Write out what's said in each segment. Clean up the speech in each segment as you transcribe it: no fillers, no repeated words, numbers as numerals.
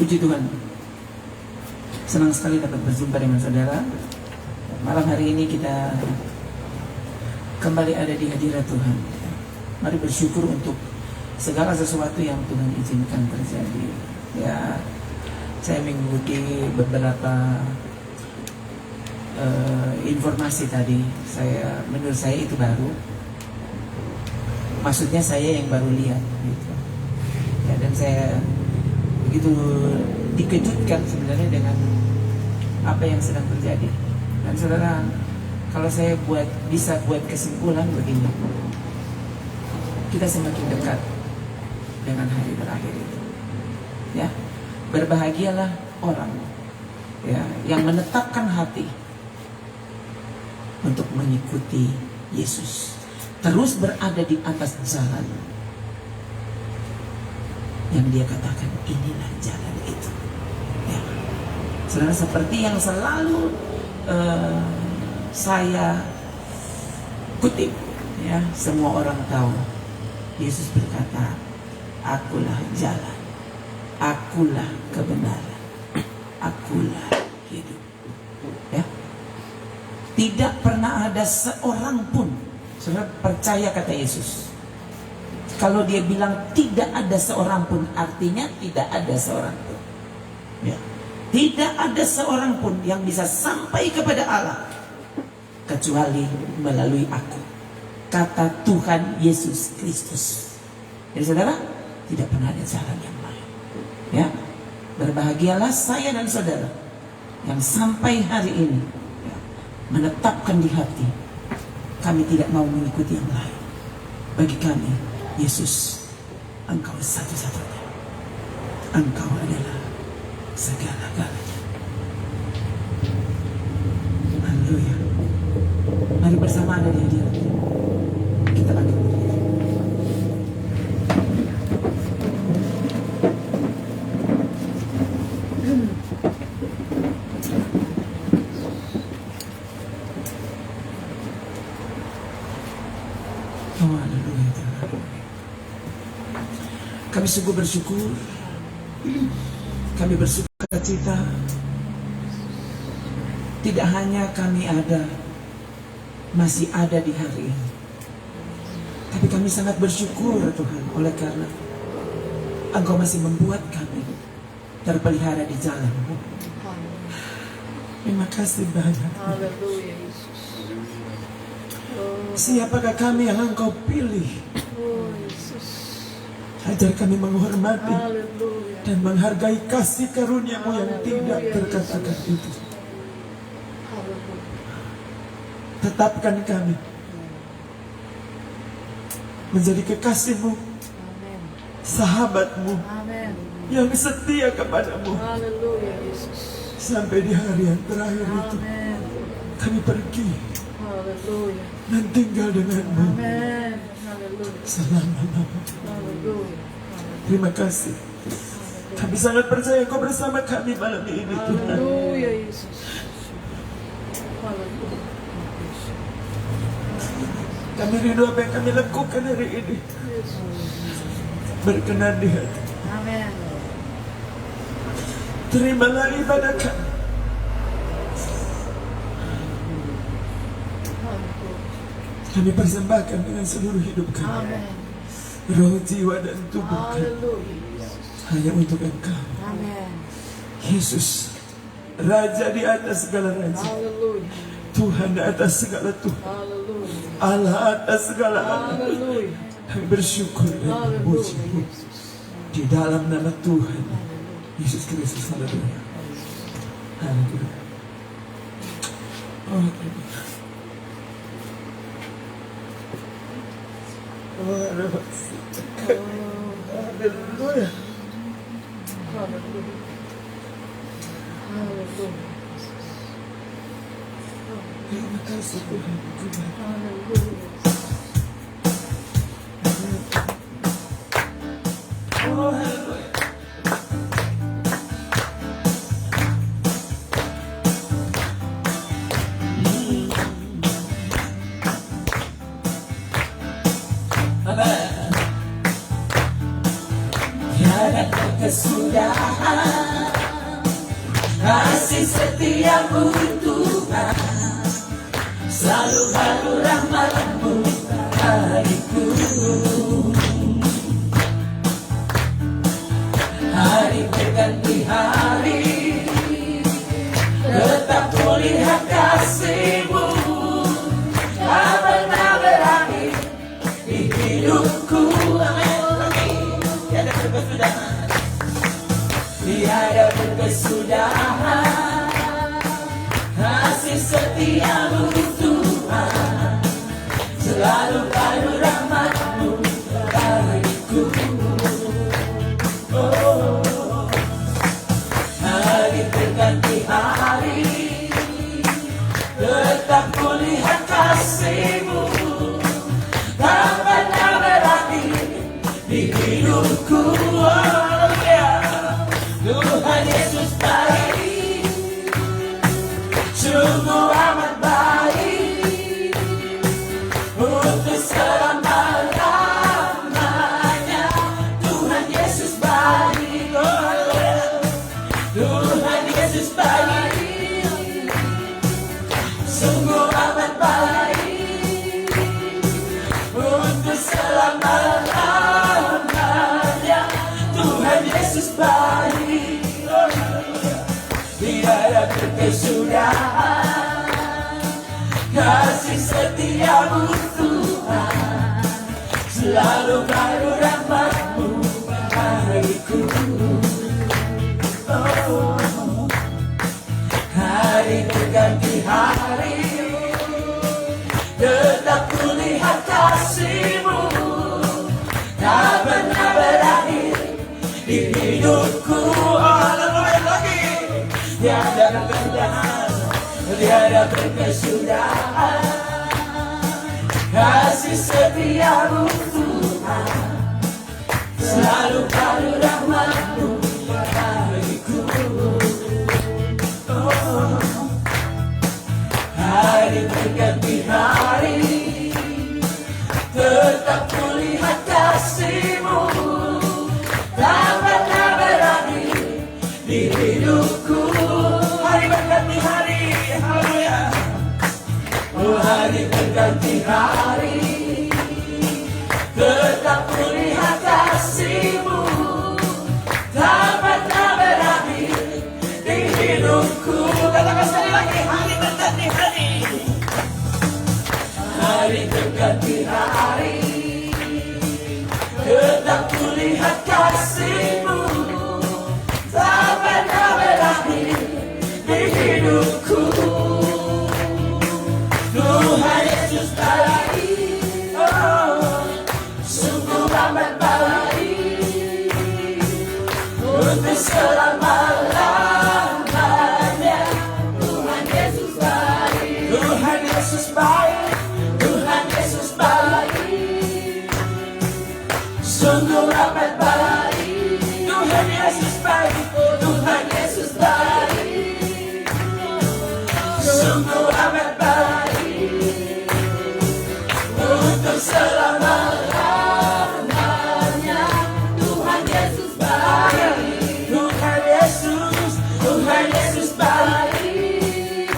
Puji Tuhan, senang sekali dapat berjumpa dengan saudara. Malam hari ini kita kembali ada di hadirat Tuhan. Mari bersyukur untuk segala sesuatu yang Tuhan izinkan terjadi. Ya, saya mengikuti beberapa informasi tadi. Menurut saya itu baru. Maksudnya saya yang baru lihat, gitu. Ya, dan saya begitu dikejutkan sebenarnya dengan apa yang sedang terjadi. Dan saudara, kalau saya bisa buat kesimpulan begini, kita semakin dekat dengan hari terakhir itu. Ya, berbahagialah orang ya yang menetapkan hati untuk mengikuti Yesus, terus berada di atas jalan yang dia katakan, inilah jalan itu. Ya. Saudara, seperti yang selalu saya kutip, ya, semua orang tahu, Yesus berkata, akulah jalan, akulah kebenaran, akulah hidup. Ya. Tidak pernah ada seorang pun, saudara, percaya kata Yesus. Kalau dia bilang tidak ada seorang pun, artinya tidak ada seorang pun. Ya. Tidak ada seorang pun yang bisa sampai kepada Allah kecuali melalui aku, kata Tuhan Yesus Kristus. Jadi saudara, tidak pernah ada jalan yang lain. Ya, berbahagialah saya dan saudara yang sampai hari ini ya, menetapkan di hati kami tidak mau mengikuti yang lain. Bagi kami, Yesus, Engkau satu-satunya. Engkau adalah segala-galanya. Haleluya. Mari bersama ada di hadirat kita akan berdiri. Oh, haleluya. Kami sungguh bersyukur, kami bersuka cita. Tidak hanya kami masih ada di hari ini, tapi kami sangat bersyukur Tuhan, oleh karena Engkau masih membuat kami terpelihara di jalan-Mu. Terima kasih banyak. Haleluya, Yesus. Siapakah kami yang Engkau pilih? Yesus. Ajar kami menghormati Haleluya. dan menghargai kasih karunia-Mu yang tidak terkatakan itu. Tetapkan kami menjadi kekasih-Mu, sahabat-Mu yang setia kepadamu. Haleluya, Yesus. Sampai di hari yang terakhir itu kami pergi Haleluya. dan tinggal dengan-Mu Amin. Haleluya. selama-lamanya. Haleluya. Terima kasih. Kami sangat percaya Kau bersama kami malam ini, Tuhan. Haleluya, Yesus. Haleluya. Kami rindu apa yang kami lakukan hari ini berkenan di hati. Amin. Terimalah ibadah kami. Kami persembahkan dengan seluruh hidup kami, Amin. roh, jiwa, dan tubuh kami, Haleluya, Yesus. hanya untuk Engkau, Amin. Yesus, Raja di atas segala raja, Haleluya. Tuhan di atas segala Tuhan, Haleluya. Allah atas segala Allah. Haleluya. Kami bersyukur dan memuji-Mu di dalam nama Tuhan Yesus Kristus. Haleluya. Haleluya. Oh, haleluya. Oh, haleluya. Haleluya. Haleluya. Haleluya. Terima kasih Tuhan. Haleluya. Oh, haleluya. Amen. Tiada kesudahan setiamu Tuhan, selalu baru rahmat-Mu hariku. Hari berganti hari, tetap kulihat kasih-Mu, tak pernah berakhir di hidupku. Amin. Tiada berkesudahan, tiada berkesudahan, kasih setiamu Tuhan, selalu baru rahmat-Mu bagiku. Oh, hari berganti hari, tetap kulihat kasih-Mu, tak pernah berakhir di hidupku. Oh, yeah. Tuhan Yesus baik, sungguh amat baik, untuk selama-lamanya. Tuhan Yesus baik, oh, Tuhan Yesus baik, sungguh amat baik, untuk selama-lamanya. Tuhan Yesus baik, oh, tiada berkesudahan, kasih setiamu Tuhan, selalu baru rahmat-Mu bagiku. Oh, hari berganti hari, tetap kulihat kasih-Mu, tak pernah berakhir di hidupku. Haleluya lagi. Tiada kesudahan, tiada berkesudahan, kasih setiamu Tuhan, selalu baru rahmat-Mu bagiku. Oh, hari berganti hari, tetap kulihat kasih-Mu, tak pernah berakhir di hidupku. Hari berganti hari, haleluya. Oh, hari berganti hari, tetap kulihat kasih-Mu, tak pernah berakhir di hidupku. Katakan sekali lagi, hari berganti hari, hari berganti hari, tetap kulihat kasih-Mu, tak pernah berakhir di hidupku. Tuhan Yesus baik, oh, sungguh amat baik, untuk selama-lamanya. Tuhan Yesus baik, Tuhan Yesus baik, Tuhan Yesus baik, sungguh amat baik. Tuhan Yesus baik, Tuhan Yesus baik, sungguh amat baik, untuk selama-lamanya. Tuhan Yesus baik, Tuhan Yesus, Tuhan Yesus baik,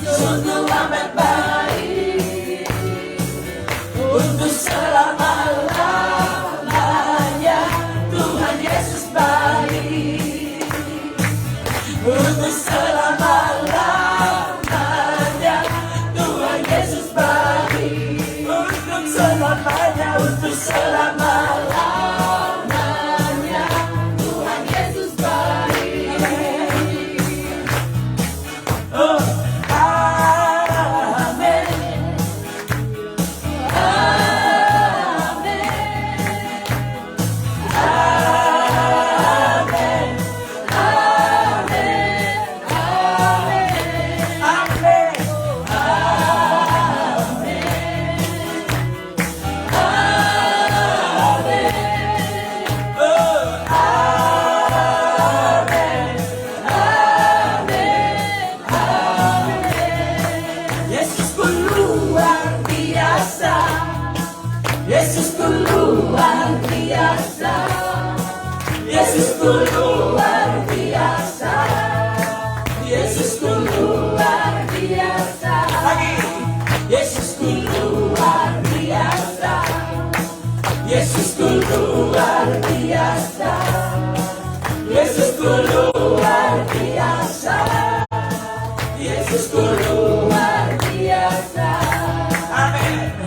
sungguh amat baik, untuk selama-lamanya. Tuhan Yesus baik, untuk selama-lamanya. Tuhan Yesus baik, untuk selamanya, untuk selama-lamanya. Tuhan Yesus baik. Oh, amin, amin, amin, amin, Yesusku luar biasa, Yesusku luar biasa, Yesusku luar biasa, Yesusku luar biasa. Lagi. Yesusku luar biasa. Yesusku luar biasa. Yesusku luar biasa. Yesusku luar biasa. Amin.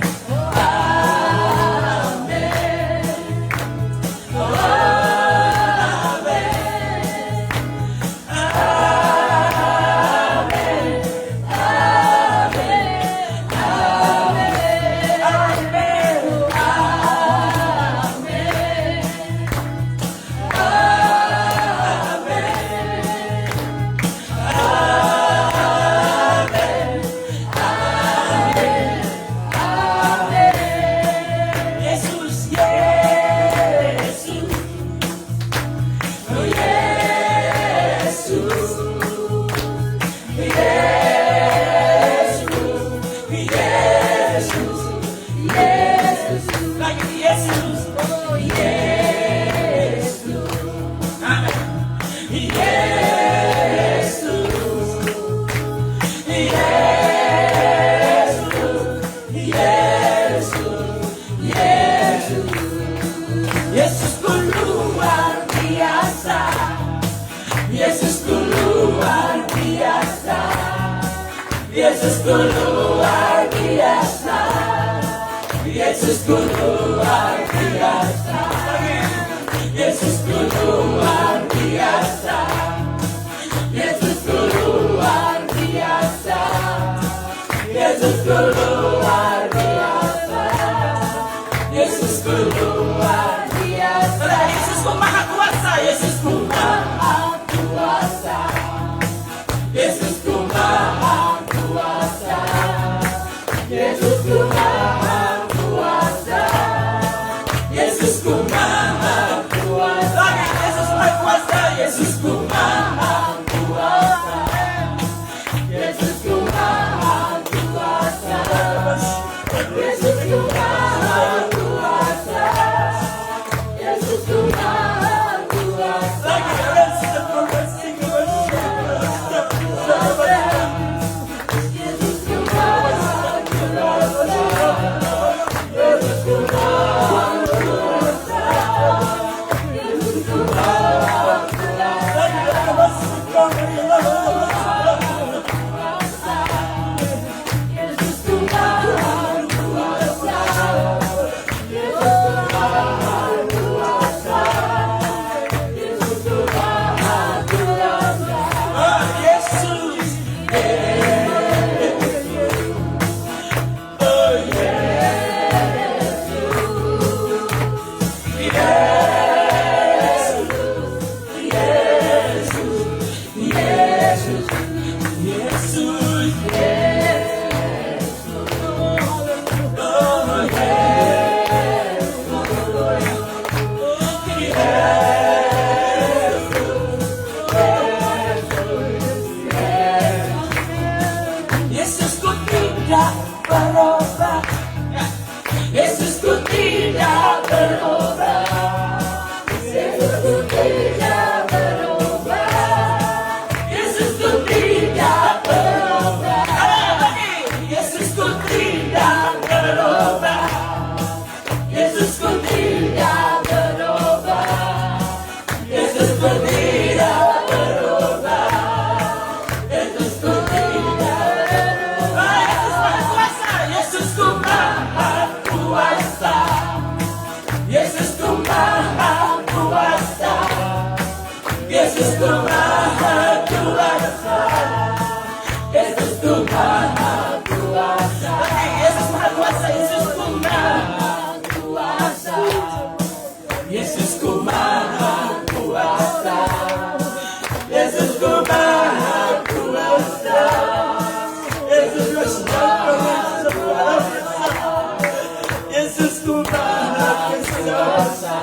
Yesusku luar biasa. Yesusku luar biasa. Yesusku luar biasa. Yesusku luar biasa. Yesusku luar biasa. Yesusku luar biasa. Yesusku luar biasa. Yesusku luar biasa. Yesusku maha kuasa. Yesusku maha kuasa. Yesusku maha kuasa. Yesusku maha kuasa. Yesusku maha kuasa. Yesus maha kuasa. Yesusku maha kuasa. Yesusku maha kuasa. Yesusku maha kuasa. Yesusku maha kuasa. Yesusku tidak berubah. Yesusku tidak berubah. Yesusku tidak berubah. Yesusku tidak berubah. Yesusku tidak berubah. Yesusku tidak berubah. Yesusku tidak berubah. Yesusku maha kuasa. Yesusku maha kuasa. Yesusku maha kuasa. Yesusku maha kuasa. Yesus maha kuasa. Yesusku maha kuasa. Yesusku maha kuasa. Yesusku maha kuasa. Yesusku Yesusku maha kuasa.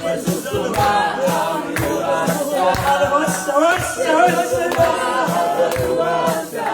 Yesusku maha kuasa. Yesusku maha kuasa.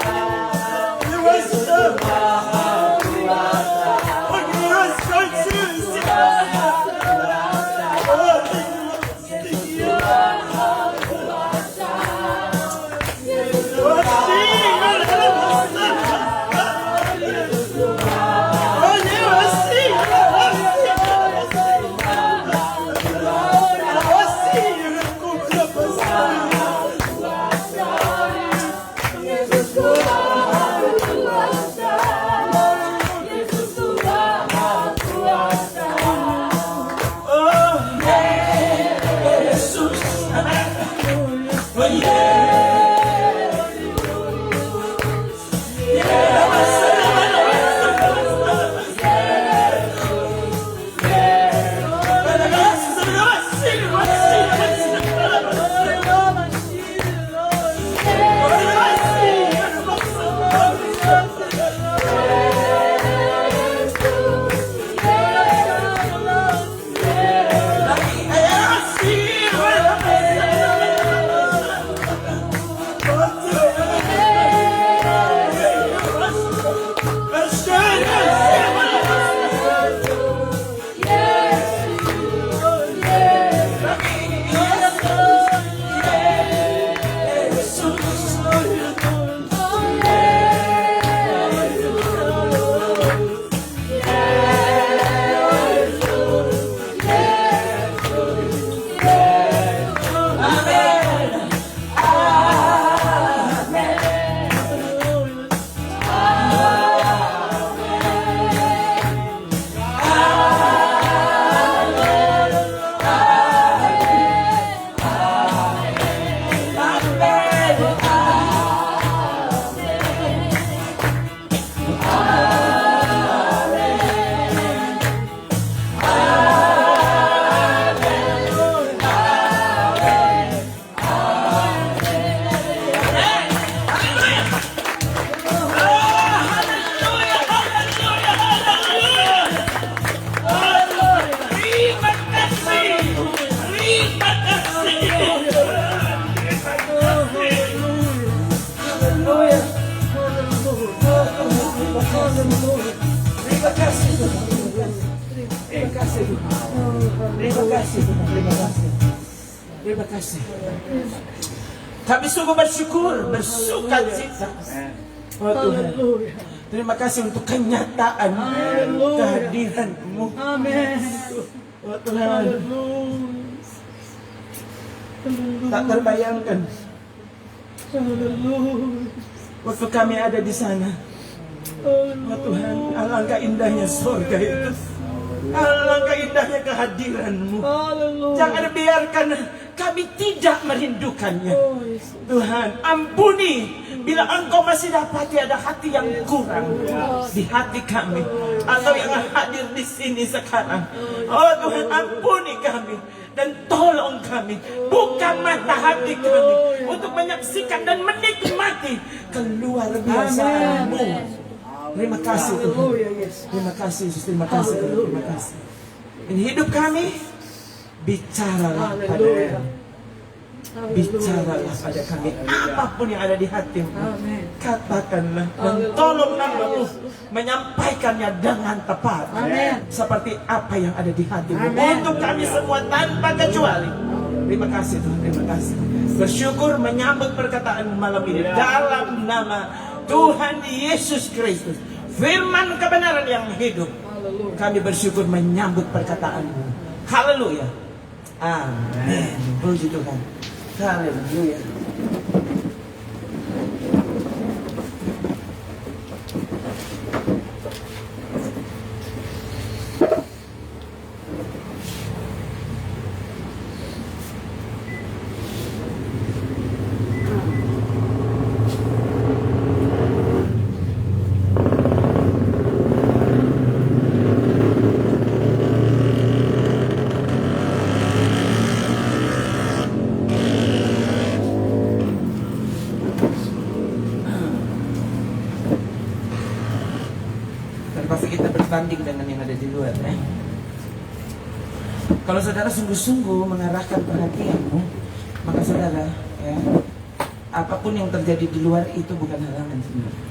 Terima kasih. Kami sungguh bersyukur, bersuka cita. Oh Tuhan, Haleluya. terima kasih untuk kenyataan kehadiran-Mu. Amin. Oh Tuhan, tak terbayangkan waktu kami ada di sana. Oh Tuhan, alangkah indahnya surga itu. Alangkah indahnya kehadiran-Mu. Haleluya. Jangan biarkan kami tidak merindukannya. Oh, Yesus. Tuhan, ampuni bila Engkau masih dapati ada hati yang kurang di hati kami atau yang hadir di sini sekarang. Oh Tuhan, ampuni kami dan tolong kami, buka mata hati kami untuk menyaksikan dan menikmati keluar biasaan-Mu. Terima kasih Tuhan. Haleluya, Yesus. Terima kasih Yesus, terima kasih, terima kasih. Ini hidup kami, bicaralah pada Haleluya. kami. Bicaralah pada kami, apapun yang ada di hatimu, Amin. katakanlah dan tolong namamu menyampaikannya dengan tepat, Amin. seperti apa yang ada di hatimu Amin. untuk kami semua tanpa kecuali. Terima kasih Tuhan, terima kasih. Bersyukur menyambut perkataan malam ini dalam nama Tuhan Yesus Kristus, firman kebenaran yang hidup. Haleluya. Kami bersyukur menyambut perkataan-Mu. Haleluya. Amin. Puji Tuhan. Haleluya. Pasti kita berbanding dengan yang ada di luar, ya. Kalau saudara sungguh-sungguh mengarahkan perhatianmu, maka saudara, ya, apapun yang terjadi di luar itu bukan halangan sebenarnya,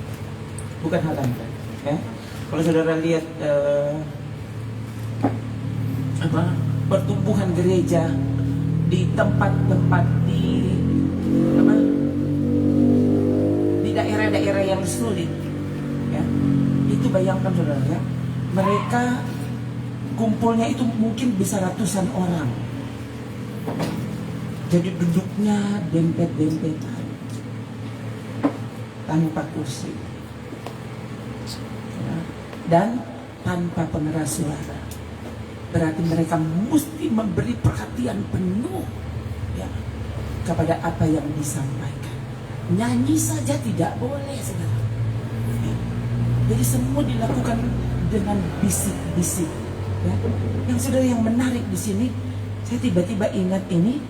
bukan halangan, ya. Kalau saudara lihat pertumbuhan gereja di tempat-tempat di daerah-daerah yang sulit, ya. Itu bayangkan saudara, ya, mereka kumpulnya itu mungkin bisa ratusan orang. Jadi duduknya dempet-dempetan tanpa kursi, ya, dan tanpa pengeras suara. Berarti mereka mesti memberi perhatian penuh, ya, kepada apa yang disampaikan. Nyanyi saja tidak boleh, saudara. Jadi semua dilakukan dengan bisik-bisik. Ya. Yang saudara yang menarik di sini, saya tiba-tiba ingat ini,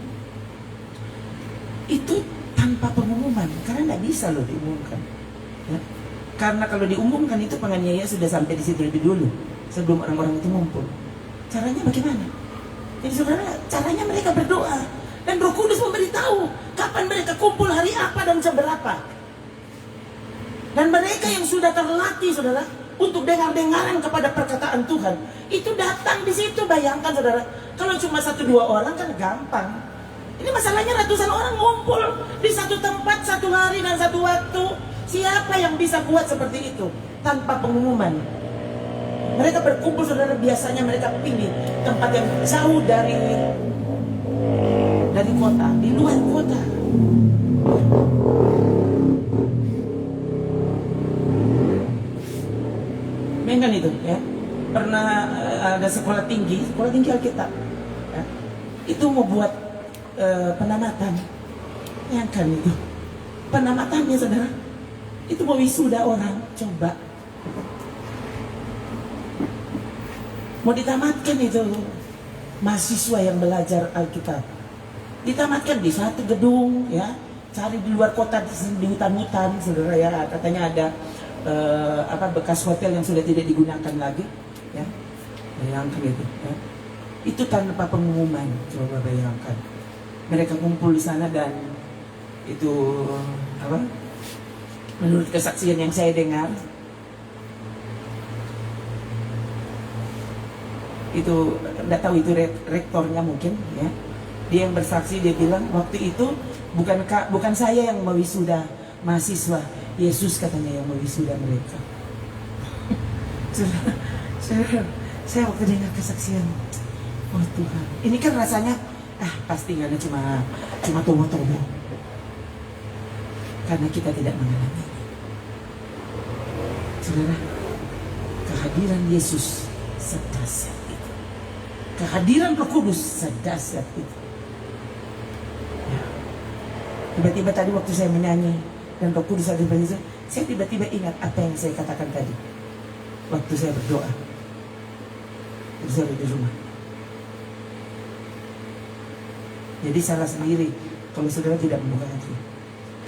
itu tanpa pengumuman, karena nggak bisa loh diumumkan. Ya. Karena kalau diumumkan itu penganiaya sudah sampai di situ lebih dulu, sebelum orang-orang itu ngumpul. Caranya bagaimana? Jadi saudara, caranya mereka berdoa dan Roh Kudus memberitahu kapan mereka kumpul, hari apa dan jam berapa. Dan mereka yang sudah terlatih, saudara, untuk dengar-dengaran kepada perkataan Tuhan, itu datang di situ. Bayangkan, saudara, kalau cuma 1-2 orang kan gampang. Ini masalahnya ratusan orang ngumpul di satu tempat, satu hari dan satu waktu. Siapa yang bisa buat seperti itu tanpa pengumuman? Mereka berkumpul, saudara, biasanya mereka pilih tempat yang jauh dari kota, di luar kota. Mainkan itu, ya. Pernah ada sekolah tinggi Alkitab, ya. Itu mau buat penamatan. Mainkan itu. Penamatannya, saudara, itu mau wisuda orang, coba. Mau ditamatkan itu mahasiswa yang belajar Alkitab. Ditamatkan di satu gedung, ya. Cari di luar kota, di hutan-hutan, saudara, ya. Katanya ada bekas hotel yang sudah tidak digunakan lagi, ya. Bayangkan itu, ya. Itu tanpa pengumuman. Coba bayangkan, mereka kumpul di sana dan itu menurut kesaksian yang saya dengar, itu nggak tahu itu rektornya mungkin, ya, Dia yang bersaksi, dia bilang waktu itu bukan saya yang mewisuda mahasiswa, Yesus katanya yang mewisuda mereka. Saya waktu dengar kesaksian, oh Tuhan, ini kan rasanya pasti nggak ada cuma tomo-tomo, karena kita tidak mengalami. Saudara, kehadiran Yesus sedahsyat itu, kehadiran Roh Kudus sedahsyat itu. Ya. Tiba-tiba tadi waktu saya menyanyi dan Roh Kudus ada di bawah saya tiba-tiba ingat apa yang saya katakan tadi waktu saya berdoa. Saya ada di rumah. Jadi salah sendiri kalau saudara tidak membuka hati.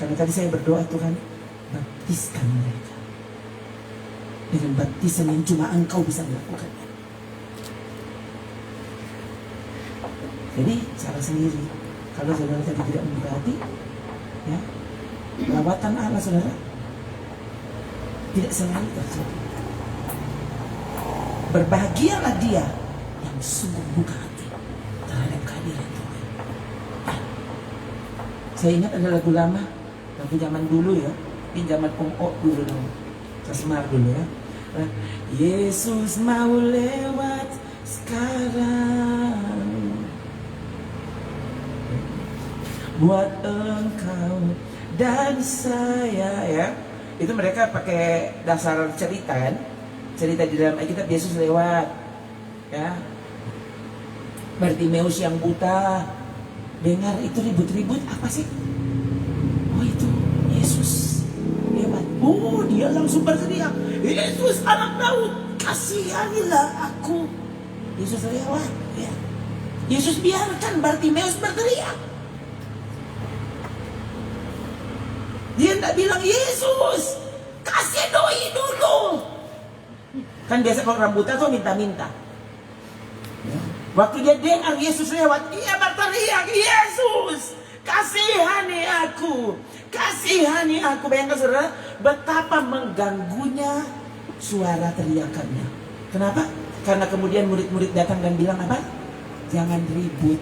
Karena tadi saya berdoa, Tuhan, baptiskan mereka dengan baptisan yang cuma Engkau bisa melakukannya. Jadi salah sendiri kalau saudara tadi tidak membuka hati, ya, lawatan Allah saudara tidak selalu terjadi. Berbahagialah dia yang sungguh buka hati terhadap kehadiran Tuhan. Ya. Saya ingat ada lagu lama, lagu zaman dulu ya, di zaman Om O dulu dong, Kasmar dulu ya. Yesus mau lewat sekarang, buat engkau dan saya, ya. Itu mereka pakai dasar cerita kan, cerita di dalam Alkitab Yesus lewat, ya. Bartimeus yang buta dengar itu ribut-ribut, apa sih? Oh itu Yesus lewat. Oh dia langsung berteriak, Yesus anak Daud, kasihanilah aku. Yesus lewat, ya. Yesus biarkan Bartimeus berteriak. Dia tidak bilang, Yesus kasih doi dulu. Kan biasa kalau orang buta tuh minta-minta. Ya. Waktu dia dengar Yesus lewat, ia berteriak, Yesus kasihani aku, kasihani aku. Bayangkan saudara, betapa mengganggunya suara teriakannya. Kenapa? Karena kemudian murid-murid datang dan bilang apa? Jangan ribut.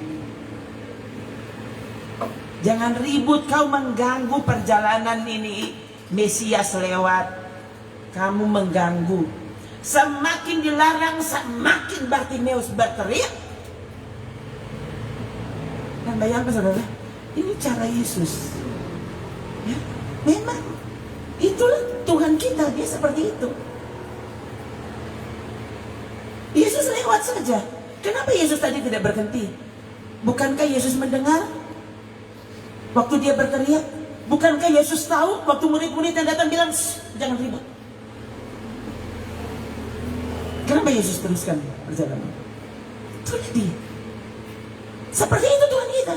Jangan ribut, kau mengganggu perjalanan ini. Mesias lewat, kamu mengganggu. Semakin dilarang, semakin Bartimeus berteriak. Dan bayangkan saudara, ini cara Yesus. Ya, memang itulah Tuhan kita, dia seperti itu. Yesus lewat saja. Kenapa Yesus tadi tidak berhenti? Bukankah Yesus mendengar waktu dia berteriak? Bukankah Yesus tahu waktu murid-murid yang datang bilang, jangan ribut? Kenapa Yesus teruskan perjalanan? Itulah dia. Seperti itu Tuhan kita.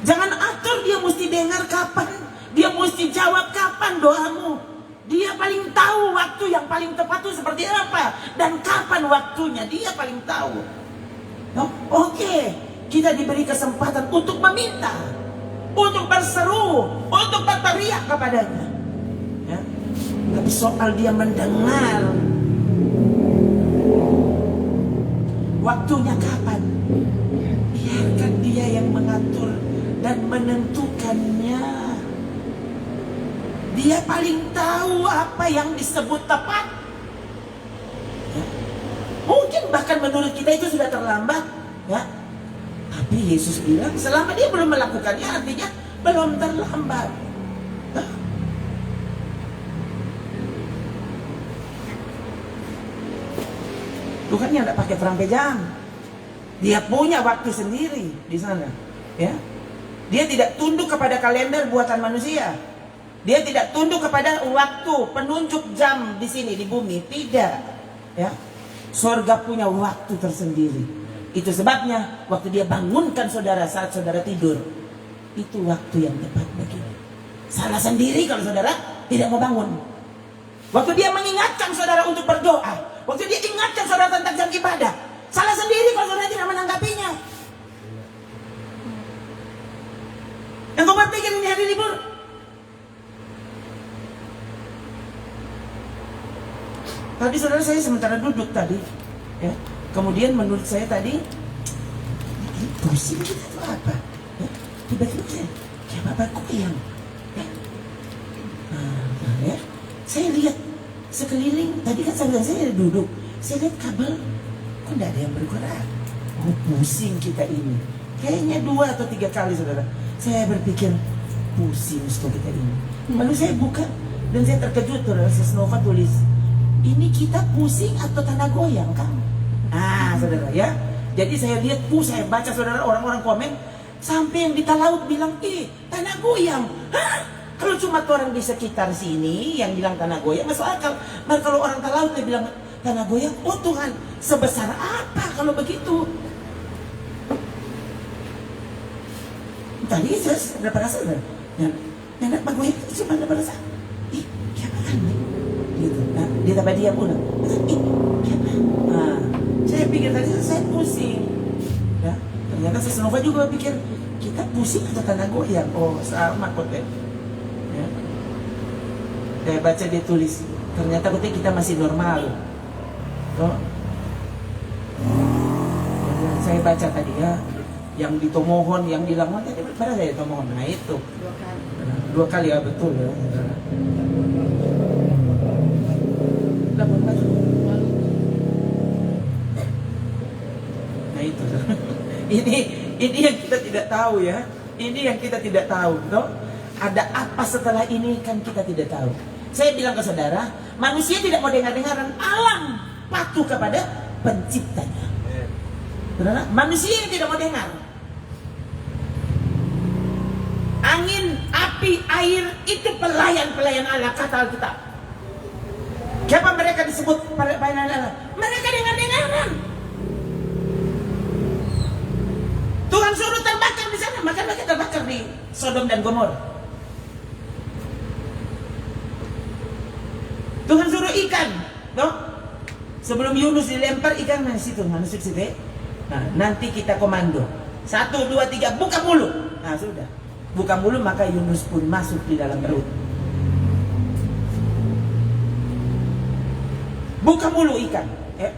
Jangan atur dia mesti dengar kapan, dia mesti jawab kapan doamu. Dia paling tahu waktu yang paling tepat itu seperti apa dan kapan waktunya, dia paling tahu. Oke, kita diberi kesempatan untuk meminta, untuk berseru, untuk berteriak kepadanya. Ya. Tapi soal dia mendengar, waktunya kapan, biarkan dia yang mengatur dan menentukannya. Dia paling tahu apa yang disebut tepat. Ya. Mungkin bahkan menurut kita itu sudah terlambat, ya. Tapi Yesus bilang selama dia belum melakukannya, artinya belum terlambat. Ya. Tuhan yang tidak pakai perangkai jam. Dia punya waktu sendiri di sana, ya. Dia tidak tunduk kepada kalender buatan manusia. Dia tidak tunduk kepada waktu penunjuk jam di sini di bumi, tidak, ya. Sorga punya waktu tersendiri. Itu sebabnya waktu dia bangunkan saudara saat saudara tidur, itu waktu yang tepat baginya. Salah sendiri kalau saudara tidak mau bangun. Waktu dia mengingatkan saudara untuk berdoa, waktu dia ingatkan saudara tentang jam ibadah, salah sendiri kalau saudara tidak menanggapinya. Engkau berpikir ini hari libur? Tadi saudara saya sementara duduk tadi, ya, Kemudian menurut saya tadi, ini pusing kita tuh apa? Ya, tiba-tiba kayak bapak goyang. Ya. Ya. Saya lihat sekeliling, tadi kan saya duduk, saya lihat kabel, kok tidak ada yang bergerak. Oh, pusing kita ini. Kayaknya 2 atau 3 kali, saudara. Saya berpikir, pusing kita ini. Lalu saya buka, dan saya terkejut, saudara. Sesnova tulis, ini kita pusing atau tanah goyang, kan? Saudara, ya. Jadi saya lihat, saya baca, saudara, orang-orang komen, sampai yang di Talaut bilang, tanah goyang. Hah? Kalau cuma orang di sekitar sini yang bilang tanah goyang, masuk akal. Nah, kalau orang Talaut dia bilang tanah goyang, oh Tuhan, sebesar apa kalau begitu? Tadi saya berapa rasa, yang tanah goyang cuma berapa rasa? Siapa kan? Gitu. Nah, dia tambah diam ulang. Siapa? Saya pikir tadi saya pusing. Ya, ternyata Sesnova juga pikir kita pusing atau tanah goyang. Oh, sama kok deh. Ya. Saya baca dia tulis, ternyata kita masih normal. Oh. Saya baca tadi ya, yang di Tomohon, yang di Lamongan tadi berapa saya Tomohon? Nah itu 2 kali ya, betul ya. Labuan Batu. Nah itu. ini yang kita tidak tahu ya. Ini yang kita tidak tahu, toh. Ada apa setelah ini kan kita tidak tahu. Saya bilang ke saudara, manusia tidak mau dengar-dengaran, alam patuh kepada penciptanya. Saudara, manusia yang tidak mau dengar. Angin, api, air itu pelayan-pelayan Allah, kata Alkitab. Siapa mereka disebut pelayan Allah? Mereka dengar-dengaran. Tuhan suruh terbakar di sana, maka mereka terbakar di Sodom dan Gomor. Tuhan suruh ikan, no? Sebelum Yunus dilempar ikan mana situ, masuk situ. Nah, nanti kita komando. 1, 2, 3, buka mulut. Nah, sudah. Buka mulut, maka Yunus pun masuk di dalam perut. Buka mulut ikan, ya.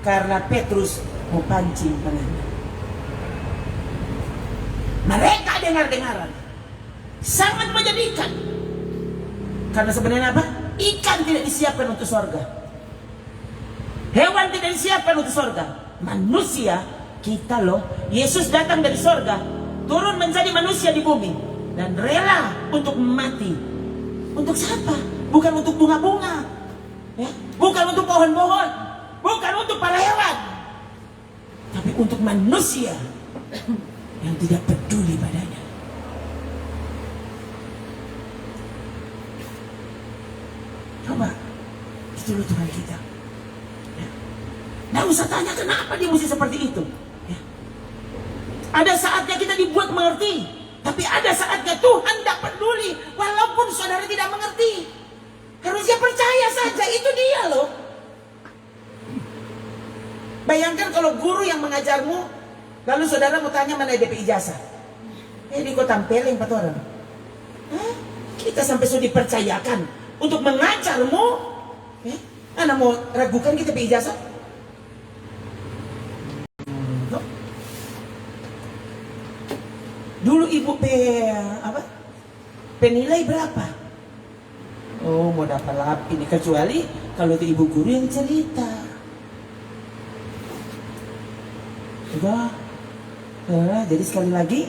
Karena Petrus mau pancing pengen. Mereka dengar-dengaran, sangat menyedihkan. Karena sebenarnya apa? Ikan tidak disiapkan untuk surga. Hewan tidak disiapkan untuk surga. Manusia, kita loh, Yesus datang dari surga, turun menjadi manusia di bumi, dan rela untuk mati. Untuk siapa? Bukan untuk bunga-bunga, ya? Bukan untuk pohon-pohon, bukan untuk para hewan, tapi untuk manusia yang tidak peduli padanya. Coba, itu loh Tuhan kita. Ya. Nggak usah tanya kenapa dia mesti seperti itu. Ya. Ada saatnya kita dibuat mengerti, tapi ada saatnya Tuhan tidak peduli, walaupun saudara tidak mengerti. Harusnya percaya saja, itu dia loh. Bayangkan kalau guru yang mengajarmu, lalu saudara mau tanya mana DP ijazah. Di kota tampelin 4 orang. Kita sampai sudah dipercayakan untuk mengajarmu, Anda mau ragukan kita ijazah? Dulu ibu penilai berapa? Oh, mau dapat lap ini, kecuali kalau itu ibu guru yang cerita. Sudah, jadi sekali lagi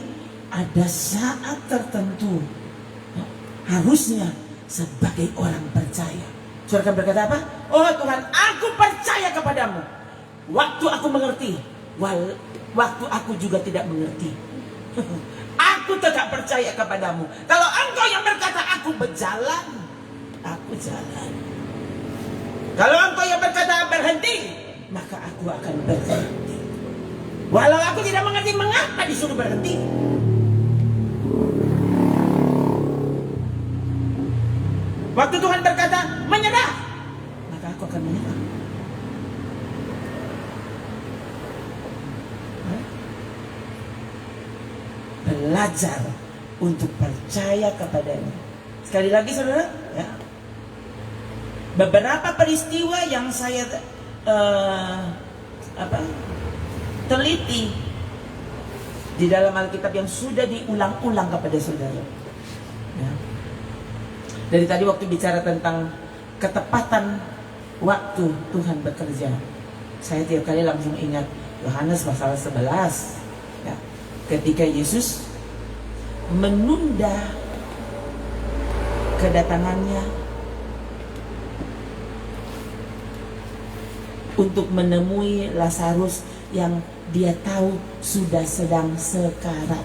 ada saat tertentu, harusnya sebagai orang percaya, saudara berkata apa? Oh Tuhan, aku percaya kepadamu. Waktu aku mengerti, waktu aku juga tidak mengerti, aku tetap percaya kepadamu. Kalau engkau yang berkata aku berjalan, aku jalan. Kalau engkau yang berkata berhenti, maka aku akan berhenti. Walau aku tidak mengerti mengapa disuruh berhenti. Waktu Tuhan berkata menyerah, maka aku akan menyerah. Belajar untuk percaya kepadanya. Sekali lagi saudara, ya. Beberapa peristiwa yang saya teliti di dalam Alkitab yang sudah diulang-ulang kepada saudara. Ya. Dari tadi waktu bicara tentang ketepatan waktu Tuhan bekerja, saya tiap kali langsung ingat Yohanes pasal 11. Ya. Ketika Yesus menunda kedatangannya untuk menemui Lazarus yang dia tahu sudah sedang sekarat.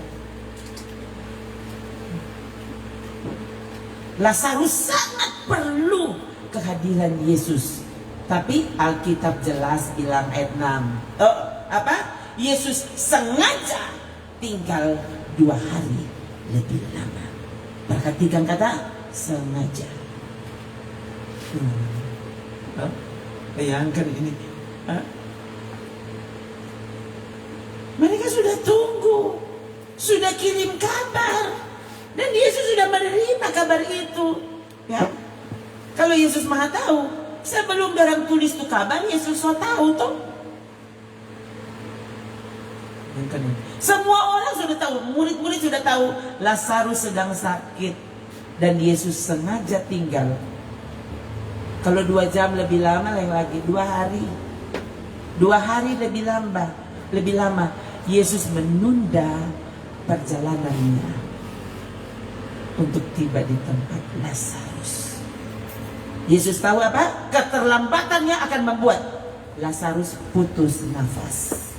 Lazarus sangat perlu kehadiran Yesus. Tapi Alkitab jelas bilang ayat 6. Yesus sengaja tinggal 2 hari lebih lama. Perhatikan kata sengaja. Bayangkan ini. Mereka sudah tunggu, sudah kirim kabar, dan Yesus sudah menerima kabar itu. Ya, kalau Yesus Maha tahu, sebelum orang tulis tuh kabar, Yesus sudah tahu tuh. Semua orang sudah tahu, murid-murid sudah tahu Lazarus sedang sakit, dan Yesus sengaja tinggal. Kalau 2 jam lebih lama, lain lagi 2 hari. 2 hari lebih lama. Yesus menunda perjalanannya untuk tiba di tempat Lazarus. Yesus tahu apa? Keterlambatannya akan membuat Lazarus putus nafas.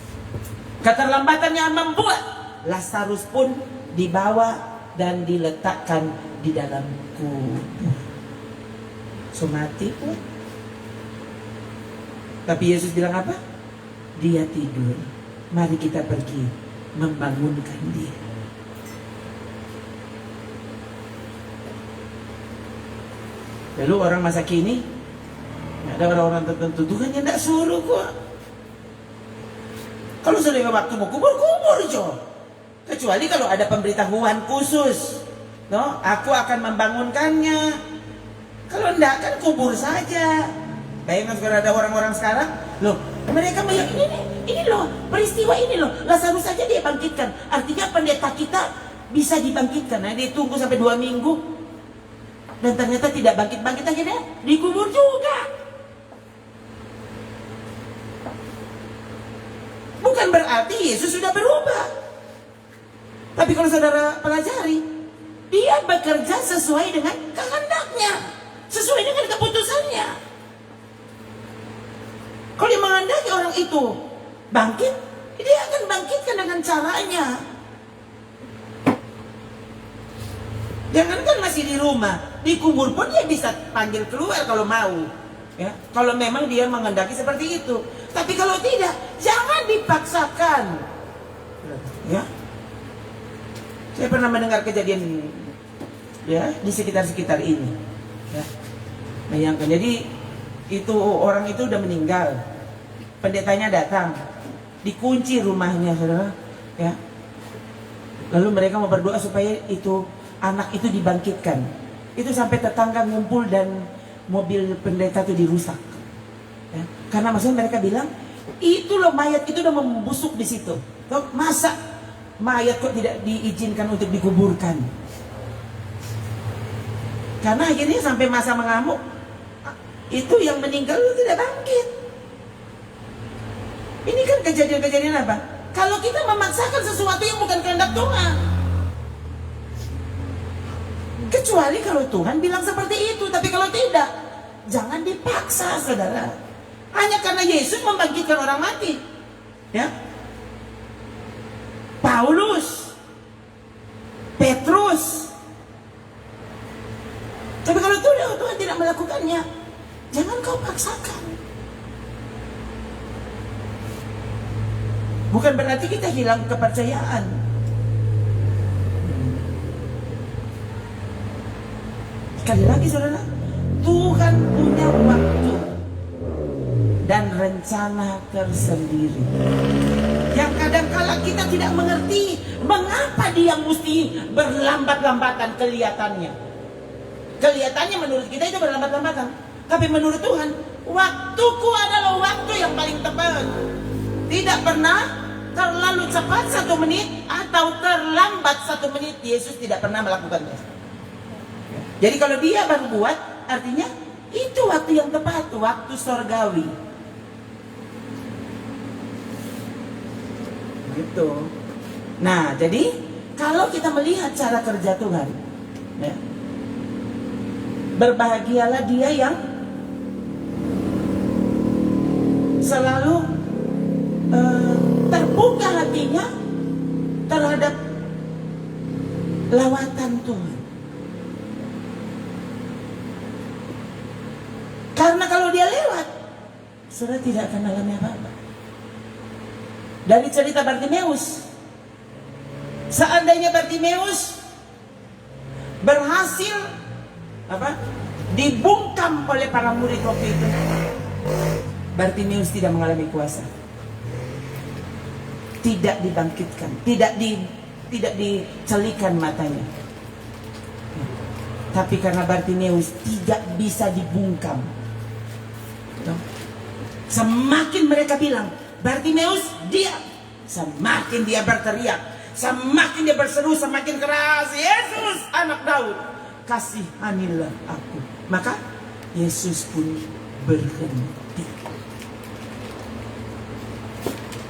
Keterlambatannya membuat Lazarus pun dibawa dan diletakkan di dalam kubur. So mati pun. Tapi Yesus bilang apa? Dia tidur. Mari kita pergi membangunkan dia. Lalu orang masa kini, ada orang-orang tertentu, Tuhan yang tidak suruh kok. Kalau sudah waktu mau kubur jo. Kecuali kalau ada pemberitahuan khusus, no, aku akan membangunkannya. Kalau enggak kan kubur saja. Bayangkan kalau ada orang-orang sekarang, loh, mereka meyakini ini loh, peristiwa ini loh, Lazarus saja dia bangkitkan. Artinya pendeta kita bisa dibangkitkan. Nah, dia tunggu sampai 2 minggu dan ternyata tidak bangkit-bangkit, akhirnya dikubur juga. Bukan berarti Yesus sudah berubah. Tapi kalau saudara pelajari, dia bekerja sesuai dengan kehendaknya, sesuai dengan keputusannya. Kalau dia menghendaki orang itu bangkit, dia akan bangkitkan dengan caranya. Jangankan masih di rumah, di kubur pun dia bisa panggil keluar kalau mau. Ya, kalau memang dia menghendaki seperti itu. Tapi kalau tidak, jangan dipaksakan. Ya, saya pernah mendengar kejadian ya di sekitar ini. Ya, bayangkan, jadi itu orang itu udah meninggal, pendetanya datang, dikunci rumahnya, saudara. Ya, lalu mereka mau berdoa supaya itu anak itu dibangkitkan. Itu sampai tetangga ngumpul dan mobil pendeta itu dirusak. Ya, karena maksudnya mereka bilang, itu loh mayat itu udah membusuk di situ. Masa mayat kok tidak diizinkan untuk dikuburkan? Karena akhirnya sampai masa mengamuk, itu yang meninggal itu tidak bangkit. Ini kan kejadian-kejadian apa? Kalau kita memaksakan sesuatu yang bukan kehendak Tuhan. Kecuali kalau Tuhan bilang seperti itu. Tapi kalau tidak, jangan dipaksa, saudara. Hanya karena Yesus membangkitkan orang mati. Ya, Paulus, Petrus. Tapi kalau Tuhan tidak melakukannya, jangan kau paksakan. Bukan berarti kita hilang kepercayaan. Sekali lagi, saudara, Tuhan punya waktu dan rencana tersendiri yang kadang-kala kita tidak mengerti mengapa dia mesti berlambat-lambatan kelihatannya. Kelihatannya menurut kita itu berlambat-lambatan, tapi menurut Tuhan, waktuku adalah waktu yang paling tepat. Tidak pernah terlalu cepat 1 menit atau terlambat 1 menit. Yesus tidak pernah melakukannya. Jadi kalau dia baru buat, artinya itu waktu yang tepat, waktu sorgawi. Gitu. Nah, jadi kalau kita melihat cara kerja Tuhan, ya, berbahagialah dia yang selalu terbuka hatinya terhadap lawatan Tuhan. Karena kalau dia lewat, saudara tidak akan alami apa-apa. Dari cerita Bartimeus, seandainya Bartimeus berhasil dibungkam oleh para murid waktu itu, Bartimeus tidak mengalami kuasa, tidak dibangkitkan, tidak dicelikan matanya. Tapi karena Bartimeus tidak bisa dibungkam, semakin mereka bilang, Bartimeus diam, semakin dia berteriak, semakin dia berseru semakin keras, Yesus anak Daud, kasihanilah aku. Maka Yesus pun berhenti.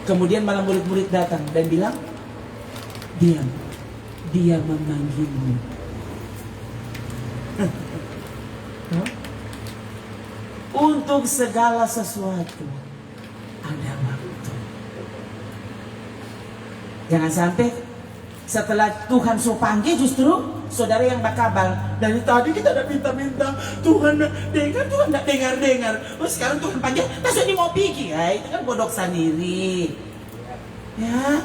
Kemudian malah murid-murid datang dan bilang, diam, dia memanggilmu. Untuk segala sesuatu ada waktu. Jangan sampai setelah Tuhan so panggil justru saudara yang bakabal. Dari tadi kita udah minta-minta, Tuhan dengar, Tuhan tidak dengar-dengar. Oh, sekarang Tuhan panggil, tasuk ini mau pergi. Ya, itu kan bodoh sendiri. Ya,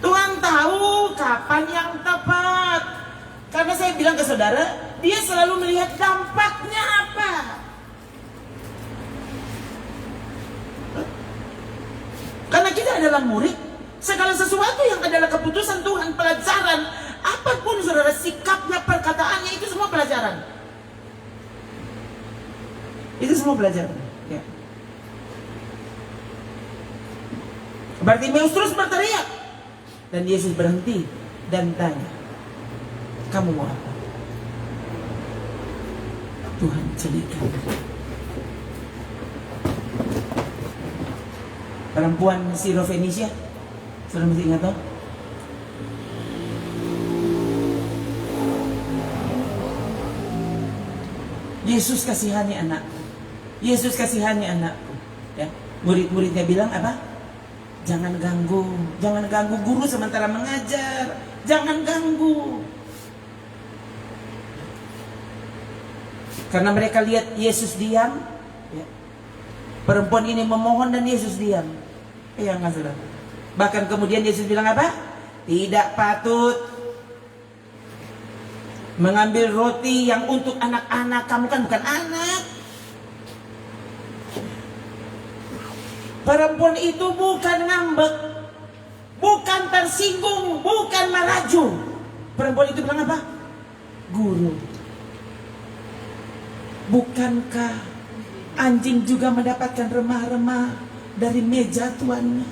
Tuhan tahu kapan yang tepat. Karena saya bilang ke saudara, dia selalu melihat dampaknya apa. Karena kita adalah murid, segala sesuatu yang adalah keputusan Tuhan, pelajaran, apapun saudara, sikapnya, perkataannya, itu semua pelajaran. Itu semua pelajaran. Ya. Bartimeus terus berteriak, dan Yesus berhenti dan tanya, kamu mau apa? Tuhan celikan. Perempuan Sirofenisia, saudara mesti ingat toh? Yesus kasihani anakku, Yesus kasihani anakku. Ya, murid-muridnya bilang apa? Jangan ganggu guru sementara mengajar, jangan ganggu. Karena mereka lihat Yesus diam, ya. Perempuan ini memohon dan Yesus diam. Iya nggak saudara? Bahkan kemudian Yesus bilang apa? Tidak patut mengambil roti yang untuk anak-anak. Kamu kan bukan anak. Perempuan itu bukan ngambek, bukan tersinggung, bukan meraju. Perempuan itu bilang apa? Guru, bukankah anjing juga mendapatkan remah-remah dari meja tuannya?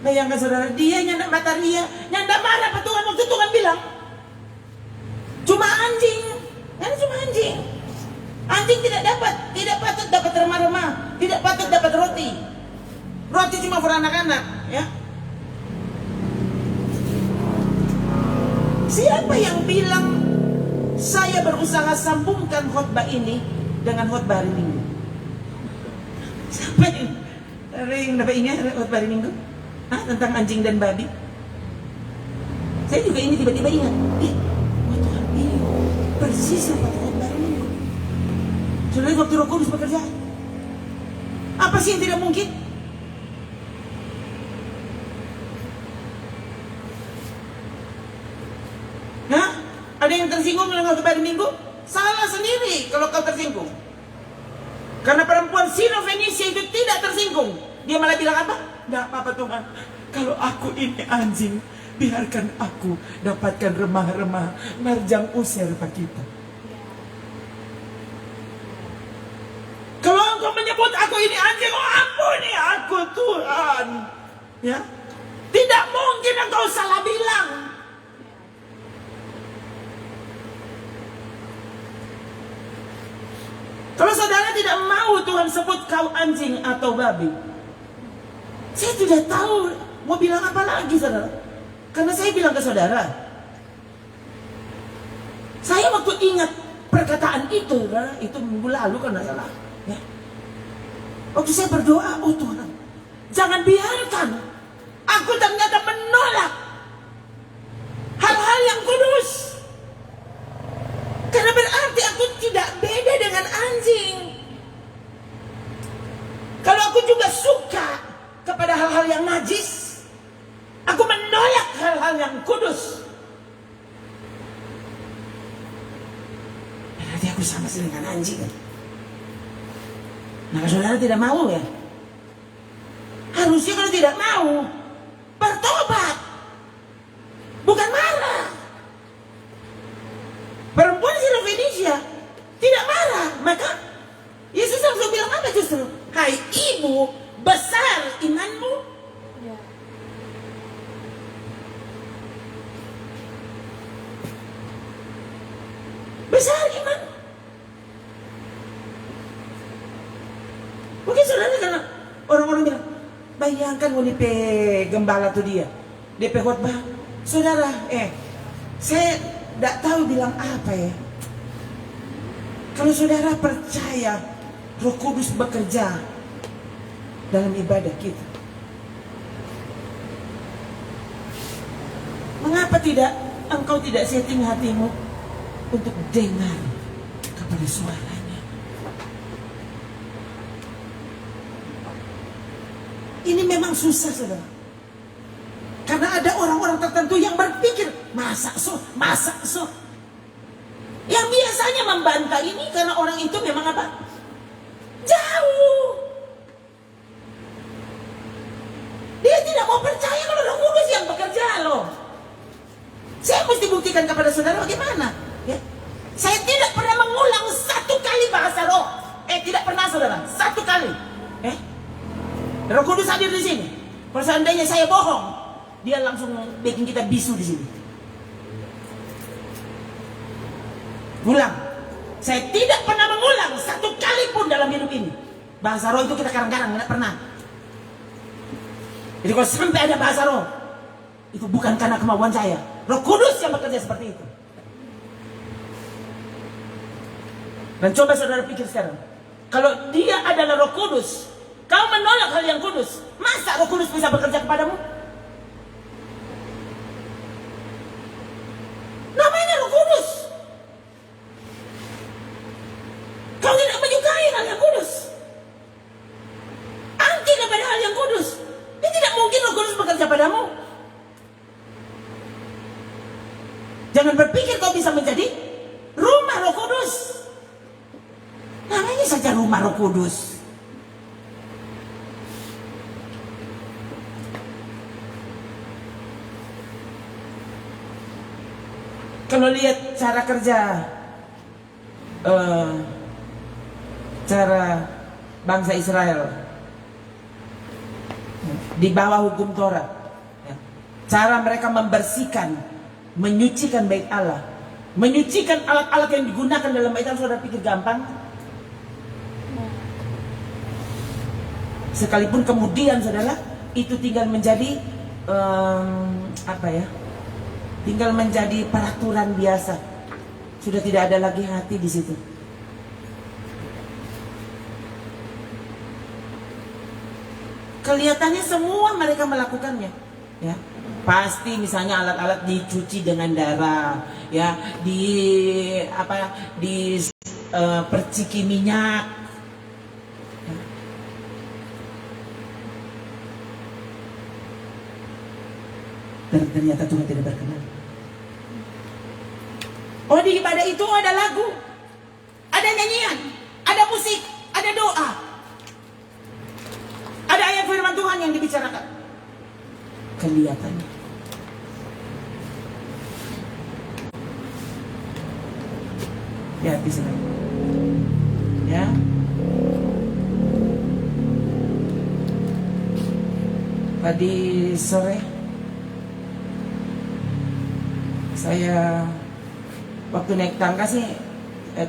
Bayangkan saudara, dia nyanda mata dia, nyanda marah apa Tuhan waktu Tuhan bilang cuma anjing, kan cuma anjing. Anjing tidak patut dapat remah-remah, tidak patut dapat roti. Roti cuma for anak-anak, ya. Siapa yang bilang saya berusaha sambungkan khotbah ini dengan khotbah hari Minggu? Siapa yang dapat ingat khotbah hari Minggu? Tentang anjing dan babi? Saya juga ini tiba-tiba ingat. Tuhan ini persis seperti khotbah hari Minggu. Soalnya waktu Roh Kudus bekerja, apa sih yang tidak mungkin? Ada yang tersinggung dengan khotbah hari Minggu? Salah sendiri kalau kau tersinggung. Karena perempuan Sirofenisia itu tidak tersinggung. Dia malah bilang apa? Tidak apa-apa Tuhan, kalau aku ini anjing, biarkan aku dapatkan remah-remah marjang usir Pak kita. Kalau engkau menyebut aku ini anjing, oh ampuni aku Tuhan. Tuhan. Ya, tidak mungkin engkau salah bilang. Kalau saudara tidak mau Tuhan sebut kau anjing atau babi, saya tidak tahu mau bilang apa lagi, saudara. Karena saya bilang ke saudara, saya waktu ingat perkataan itu, saudara, itu minggu lalu kan tidak salah. Ya. Waktu saya berdoa, oh Tuhan, jangan biarkan aku ternyata menolak hal-hal yang kudus. Karena berarti aku tidak beda dengan anjing. Kalau aku juga suka kepada hal-hal yang najis, aku menolak hal-hal yang kudus, berarti aku sama sih dengan anjing. Nah, saudara tidak mau ya? Harusnya kalau tidak mau, bertobat, bukan marah. Perempuan Sirofenisia tidak marah, maka Yesus langsung bilang apa justru? Hai ibu, besar imanmu. Ya. Besar iman. Mungkin saudara karena orang-orang bilang, bayangkan wanita gembala tuh dia DP khotbah. Saudara, saya tidak tahu bilang apa ya. Kalau saudara percaya Roh Kudus bekerja dalam ibadah kita, mengapa tidak engkau tidak setting hatimu untuk dengar kepada suaranya? Ini memang susah, saudara. Karena ada orang-orang tertentu yang berpikir, masa so. Yang biasanya membantah ini karena orang itu memang apa? Jauh. Dia tidak mau percaya kalau Roh Kudus yang bekerja loh. Saya mesti buktikan kepada saudara bagaimana. Ya. Saya tidak pernah mengulang satu kali bahasa roh. Tidak pernah, saudara. Satu kali. Roh Kudus hadir di sini. Kalau seandainya saya bohong, dia langsung bikin kita bisu di sini. Ulang. Saya tidak pernah mengulang satu kali pun dalam hidup ini. Bahasa roh itu kita kadang-kadang tidak pernah. Jadi kalau sampai ada bahasa roh, itu bukan karena kemauan saya. Roh Kudus yang bekerja seperti itu. Dan coba saudara pikir sekarang, kalau dia adalah Roh Kudus, kau menolak hal yang kudus, masa Roh Kudus bisa bekerja kepadamu? Namanya Roh Kudus. Kau tidak menyukai hal yang kudus, anti kepada hal yang kudus, dia tidak mungkin Roh Kudus bekerja padamu. Jangan berpikir kau bisa menjadi rumah Roh Kudus. Namanya saja rumah Roh Kudus. Kalau lihat cara kerja, cara bangsa Israel di bawah hukum Taurat, cara mereka membersihkan, menyucikan bait Allah, menyucikan alat-alat yang digunakan dalam bait Allah, saudara pikir gampang? Sekalipun kemudian, saudara, itu tinggal menjadi tinggal menjadi peraturan biasa. Sudah tidak ada lagi hati di situ. Kelihatannya semua mereka melakukannya, ya. Pasti misalnya alat-alat dicuci dengan darah, ya, perciki minyak. Dan ternyata Tuhan tidak berkenan. Oh, di ibadah itu ada lagu, ada nyanyian, ada musik, ada doa, ada ayat firman Tuhan yang dibicarakan. Kelihatannya. Ya, di sini. Ya. Tadi sore saya waktu naik tangga sih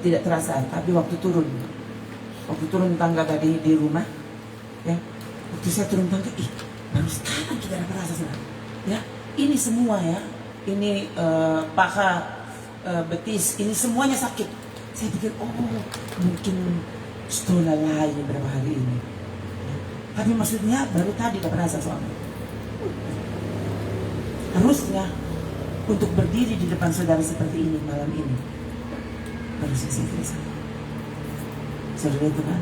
tidak terasa, tapi waktu turun tangga tadi di rumah, ya, waktu saya turun tangga, baru sekarang kita dapat rasa sebenarnya. Ya, ini semua ya, ini paha, betis, ini semuanya sakit. Saya pikir, oh mungkin setelah lain beberapa hari ini. Tapi maksudnya baru tadi dapat rasa soalnya. Harusnya untuk berdiri di depan saudara seperti ini malam ini, harusnya saya terasa. Saudara itu kan,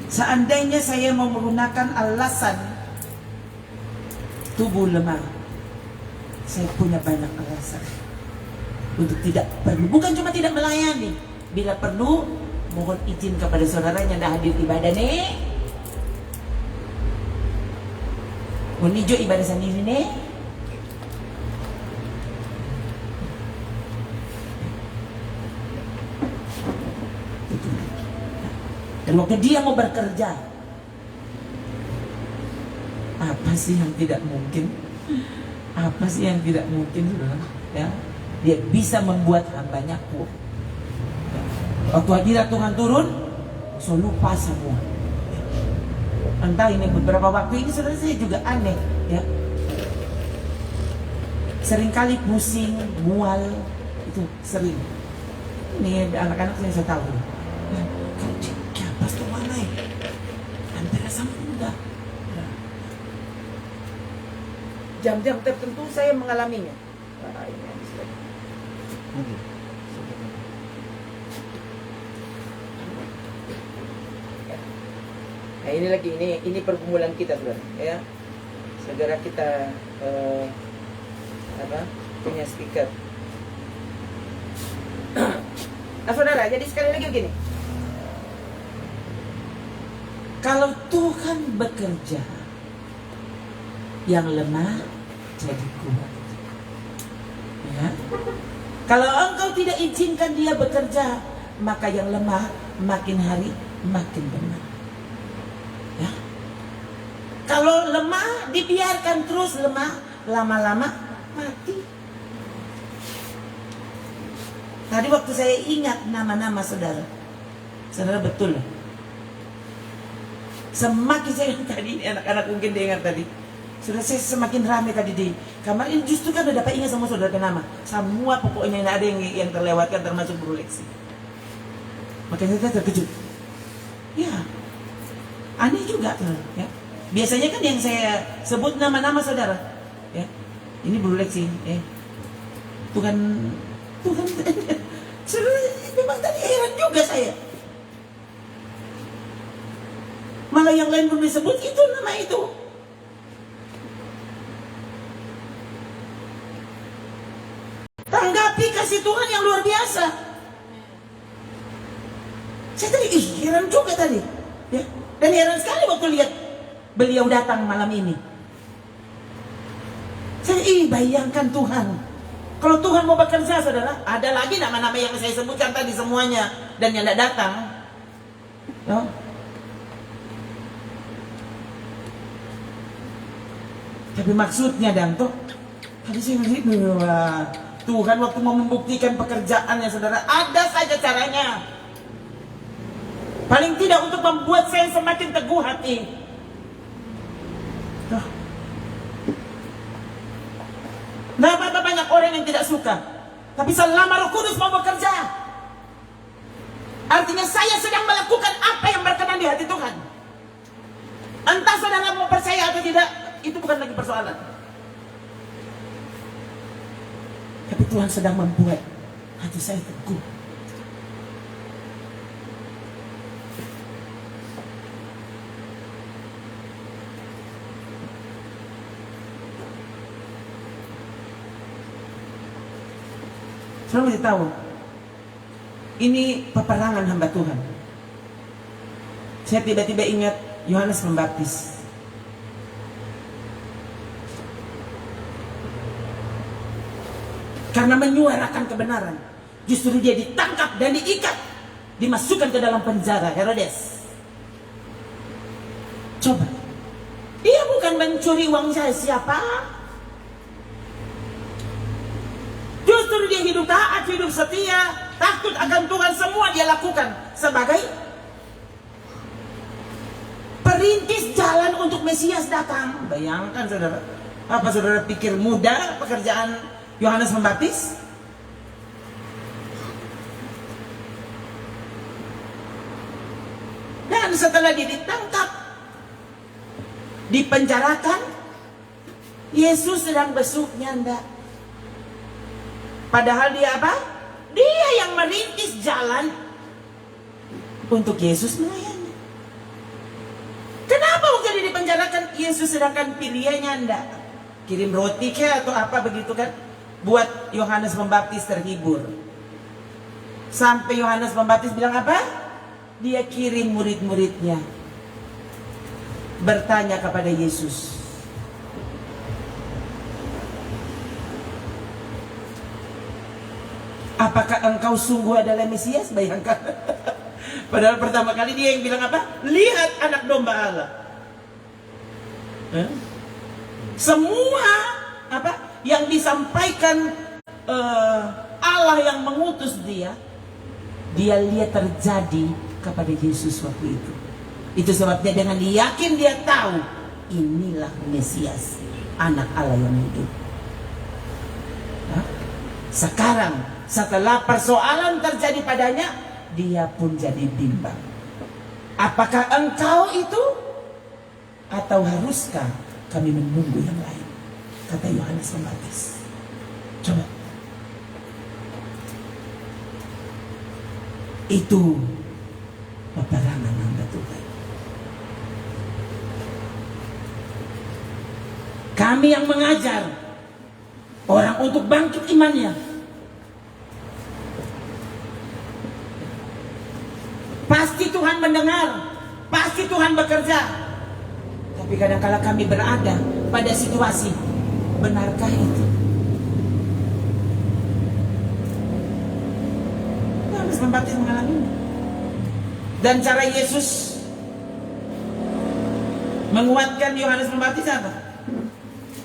seandainya saya mau menggunakan alasan tubuh lemah, saya punya banyak alasan untuk tidak perlu, bukan cuma tidak melayani, bila perlu mohon izin kepada saudara yang dah hadir ibadah nih, mohon hijau ibadah sendiri nih. Dan waktu dia mau bekerja, apa sih yang tidak mungkin? Apa sih yang tidak mungkin, saudara? Ya, dia bisa membuat hambanya kuat. Waktu hadirat Tuhan turun, so lupa semua. Entah ini beberapa waktu ini saudara saya juga aneh, ya. Seringkali pusing, mual, itu sering. Ini anak-anak saya tahu. Ya, kalau cek pastor mana ya? Antara sama muda. Jam-jam tertentu saya mengalaminya. Nah ini lagi, ini pergumulan kita, saudara, ya. Saudara kita punya speaker. Nah saudara, jadi sekali lagi begini. Kalau Tuhan bekerja, yang lemah jadi kuat. Ya. Kalau engkau tidak izinkan dia bekerja, maka yang lemah makin hari makin lemah. Ya. Kalau lemah dibiarkan terus lemah, lama-lama mati. Tadi waktu saya ingat nama-nama saudara, saudara betul. Semakin saya tadi anak-anak mungkin dia ingat tadi. Sudah saya semakin ramai tadi di kamar ini, justru kan udah dapat ingat semua saudara nama. Semua pokoknya ada yang terlewatkan termasuk guru leksi. Makanya saya terkejut. Ya, aneh juga. Ya. Biasanya kan yang saya sebut nama-nama saudara. Ya, ini guru leksi. Ya. Tuhan, saudara memang tadi heran juga saya. Malah yang lain belum disebut itu nama itu. Tanggapi kasih Tuhan yang luar biasa. Saya tadi heran juga tadi, ya. Dan heran sekali waktu lihat beliau datang malam ini. Saya bayangkan Tuhan. Kalau Tuhan mau bekerja, saudara, ada lagi nama-nama yang saya sebutkan tadi semuanya dan yang tidak datang. No? Tapi maksudnya Danto, tadi saya melihat bahwa Tuhan waktu mau membuktikan pekerjaannya, saudara, ada saja caranya. Paling tidak untuk membuat saya semakin teguh hati. Nah, banyak orang yang tidak suka. Tapi selama Roh Kudus mau bekerja, artinya saya sedang melakukan apa yang berkenan di hati Tuhan. Entah saudara mau percaya atau tidak, itu bukan lagi persoalan. Tapi Tuhan sedang membuat hati saya teguh. Saya mesti tahu, ini peperangan hamba Tuhan. Saya tiba-tiba ingat Yohanes Pembaptis. Karena menyuarakan kebenaran, justru dia ditangkap dan diikat dimasukkan ke dalam penjara Herodes. Coba, dia bukan mencuri uang siapa. Justru dia hidup taat, hidup setia, takut akan Tuhan, semua dia lakukan sebagai perintis jalan untuk Mesias datang. Bayangkan saudara, apa saudara pikir mudah pekerjaan Yohanes Pembaptis? Dan setelah dia ditangkap, dipenjarakan, Yesus sedang besuknya ndak. Padahal dia apa? Dia yang merintis jalan untuk Yesus melayani. Kenapa waktu dia dipenjarakan Yesus sedangkan pilihannya ndak? Kirim roti kah atau apa begitu kan? Buat Yohanes Pembaptis terhibur. Sampai Yohanes Pembaptis bilang apa? Dia kirim murid-muridnya bertanya kepada Yesus, apakah engkau sungguh adalah Mesias? Bayangkan. Padahal pertama kali dia yang bilang apa? Lihat anak domba Allah. Semua apa yang disampaikan Allah yang mengutus dia lihat terjadi kepada Yesus waktu itu. Itu sebabnya dengan yakin dia tahu inilah Mesias, anak Allah yang hidup. Sekarang setelah persoalan terjadi padanya, dia pun jadi bimbang. Apakah engkau itu? Atau haruskah kami menunggu yang lain? Kata Yohanes Pembaptis. Coba. Itu peperangan hamba Tuhan. Kami yang mengajar orang untuk bangkit imannya. Pasti Tuhan mendengar, pasti Tuhan bekerja. Tapi kadang-kala kami berada pada situasi, benarkah itu? Yohanes Pembaptis mengalaminya. Dan cara Yesus menguatkan Yohanes Pembaptis apa?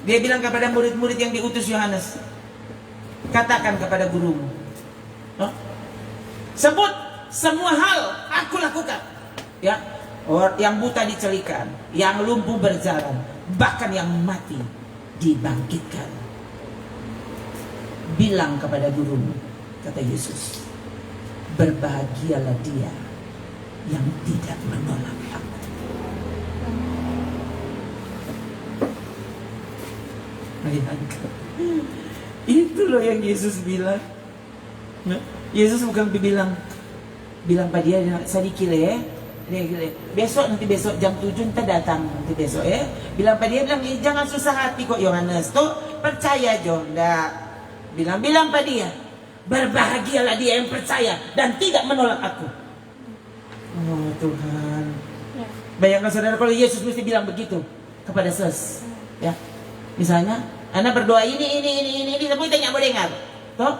Dia bilang kepada murid-murid yang diutus Yohanes, katakan kepada gurumu, sebut semua hal aku lakukan, ya. Yang buta dicelikan, yang lumpuh berjalan, bahkan yang mati dibangkitkan. Bilang kepada gurumu, kata Yesus, berbahagialah dia yang tidak menolak aku. Itu loh yang Yesus bilang. Yesus bukan bilang pada dia, sedikit ya, nanti besok jam 7 kita datang nanti besok ya. Bilang pada dia, bilang jangan susah hati kok Yohanes, tuh percaya Jo. Nggak, bilang pada dia, berbahagialah dia yang percaya dan tidak menolak aku. Oh Tuhan, bayangkan saudara kalau Yesus mesti bilang begitu kepada ses, ya. Misalnya, anak berdoa ini, tapi kita nggak boleh dengar. Toh,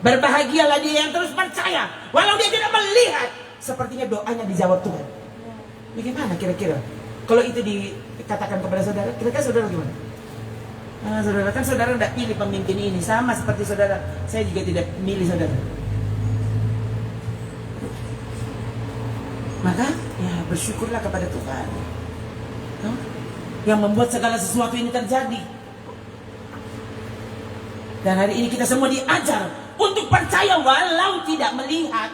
berbahagialah dia yang terus percaya, walau dia tidak melihat. Sepertinya doanya dijawab Tuhan. Bagaimana kira-kira? Kalau itu dikatakan kepada saudara, kira-kira saudara gimana? Saudara kan saudara tidak pilih pemimpin ini, sama seperti saudara. Saya juga tidak milih saudara. Maka ya bersyukurlah kepada Tuhan, yang membuat segala sesuatu ini terjadi. Dan hari ini kita semua diajar untuk percaya walau tidak melihat.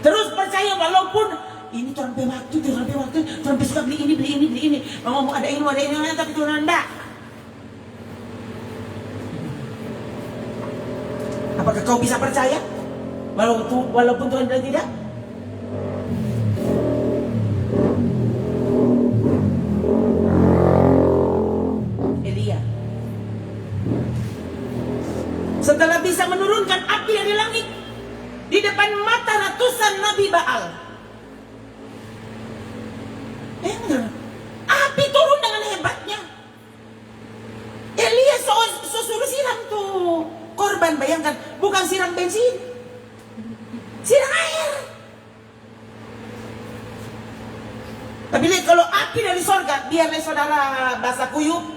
Terus percaya walaupun ini Tuhan waktu, Tuhan suka beli ini. Mau ada ini, tapi Tuhan enggak. Apakah kau bisa percaya walaupun Tuhan bilang tidak? Elia, setelah bisa menurunkan api dari langit di depan mata ratusan nabi Baal, api turun dengan hebatnya. Elia suruh siram tuh korban, bayangkan, bukan siram bensin. Tapi lihat, kalau api dari sorga, biarlah saudara basah kuyup.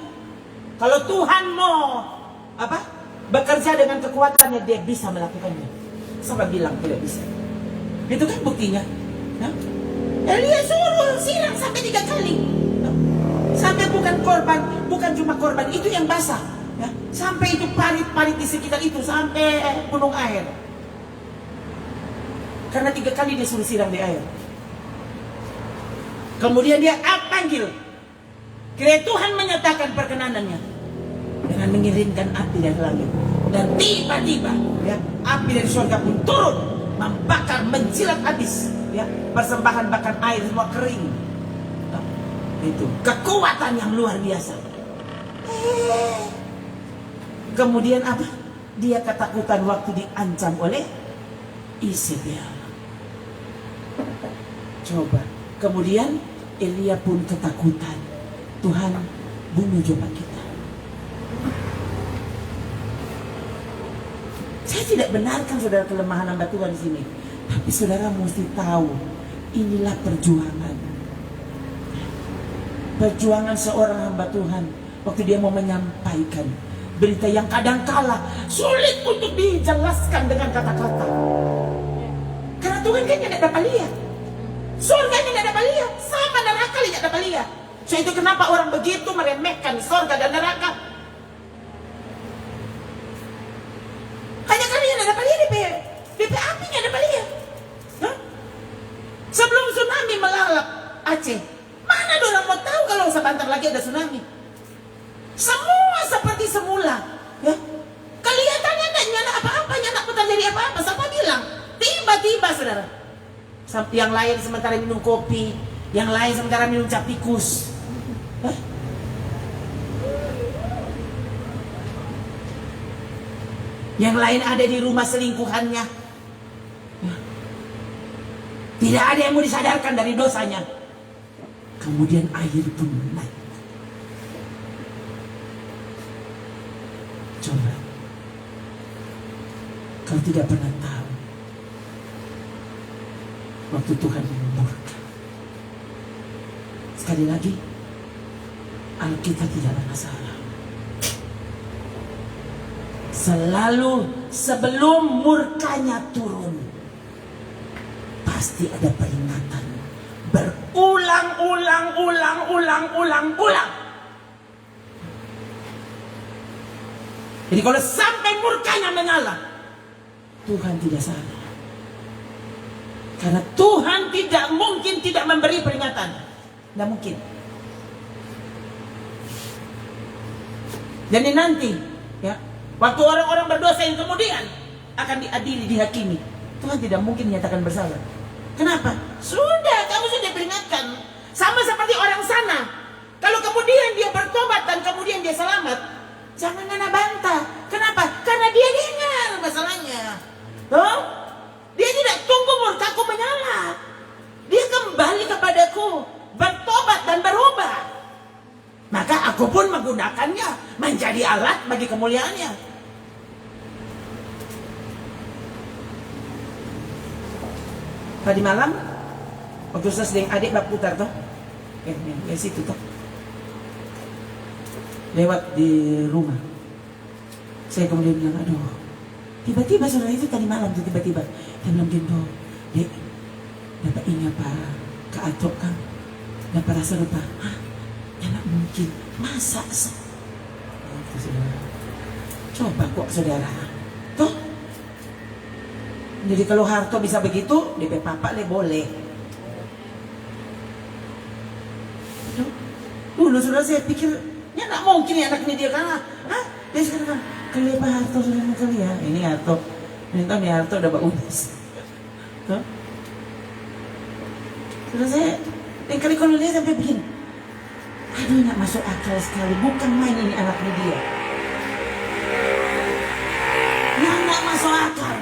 Kalau Tuhan mau bekerja dengan kekuatannya, dia bisa melakukannya. Siapa bilang tidak bisa? Itu kan buktinya. Nah, Elia suruh siram sampai 3 kali. Nah, sampai bukan korban, bukan cuma korban itu yang basah. Ya, sampai itu parit-parit di sekitar itu sampai gunung air. Karena 3 kali dia suruh siram di air. Kemudian dia panggil. Kira Tuhan menyatakan perkenanannya dengan mengirimkan api dari langit. Dan tiba-tiba ya, api dari surga pun turun, membakar, menjilat habis ya, persembahan bahkan air semua kering. Nah, itu kekuatan yang luar biasa. Kemudian apa? Dia ketakutan waktu diancam oleh Isabel. Coba. Kemudian Elia pun ketakutan. Tuhan, bunuh jemaat kita. Saya tidak benarkan saudara kelemahan hamba Tuhan di sini. Tapi saudara mesti tahu, inilah perjuangan. Perjuangan seorang hamba Tuhan waktu dia mau menyampaikan berita yang kadangkala sulit untuk dijelaskan dengan kata-kata. Karena Tuhan kan tidak dapat lihat. Surganya tidak dapat lihat. Sama neraka tidak dapat lihat. So itu kenapa orang begitu meremehkan surga dan neraka. Hanya karena yang dapat lihat DP apinya dapat lihat. Hah? Sebelum tsunami melalap Aceh, mana orang mau tahu kalau sebentar lagi ada tsunami? Semua seperti semula, ya. Kelihatannya tidak nyala apa-apa, nyala putar jadi apa-apa. Siapa bilang? Tiba-tiba, saudara. Yang lain sementara minum kopi, yang lain sementara minum cap tikus. Hah? Yang lain ada di rumah selingkuhannya. Ya. Tidak ada yang mau disadarkan dari dosanya. Kemudian air pun naik. Coba, kau tidak pernah tahu waktu Tuhan murka. Sekali lagi, Alkitab tidak pernah salah. Selalu sebelum murkanya turun, pasti ada peringatan. Berulang-ulang. Jadi kalau sampai murkanya menyala, Tuhan tidak salah. Karena Tuhan tidak mungkin tidak memberi peringatan. Tidak mungkin. Dan nanti, ya, waktu orang-orang berdosa yang kemudian akan diadili, dihakimi, Tuhan tidak mungkin menyatakan bersalah. Kenapa? Sudah, kamu sudah peringatkan. Sama seperti orang sana. Kalau kemudian dia bertobat dan kemudian dia selamat, jangan Nana bantah. Kenapa? Karena dia dengar masalahnya. Tuh? Dia tidak tunggu murkaku menyala. Dia kembali kepadaku, bertobat dan berubah. Maka aku pun menggunakannya menjadi alat bagi kemuliaannya. Tadi malam waktu saya sedang adik bab putar tuh, ya situ tuh, lewat di rumah. Saya kemudian bilang, aduh, tiba-tiba saudara itu tadi malam tuh tiba-tiba dia bilang gitu, dek, dapat ini apa keatok kan, dapat rasa lupa, hah, ya nak mungkin, masa sih? Coba kok saudara, tuh. Jadi kalau Harto bisa begitu, DP Papa le boleh. Dulu saudara saya pikir, ya nggak mungkin ya anak ini dia kan, hah? Dia sekarang kan, kali Pak Harto sudah kali ya, ini Harto, ini tahu nih Harto udah bagus. Tuh, saudara saya, dan kali kalau lihat sampai begini, aduh nggak masuk akal sekali, bukan main ini anaknya dia. Nggak masuk akal.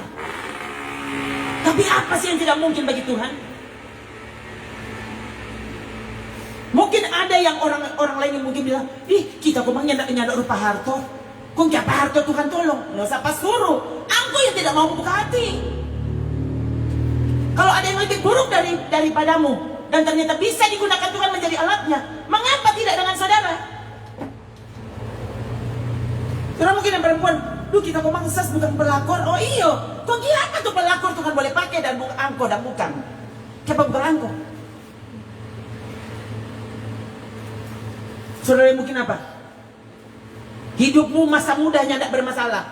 Tapi apa sih yang tidak mungkin bagi Tuhan? Mungkin ada yang orang lain yang mungkin bilang, ih kita kok nyandak rupa Harto, kok siapa Harto Tuhan tolong, nggak usah pas suruh, aku yang tidak mau membuka hati. Kalau ada yang lebih buruk daripadamu, dan ternyata bisa digunakan Tuhan menjadi alatnya. Mengapa tidak dengan saudara? Karena mungkin yang perempuan, duh kita mau mangsas bukan pelakor. Oh iyo, kok apa tuh pelakor Tuhan boleh pakai dan angko dan bukan? Kenapa bukan angko? Saudara mungkin apa? Hidupmu masa mudanya tidak bermasalah,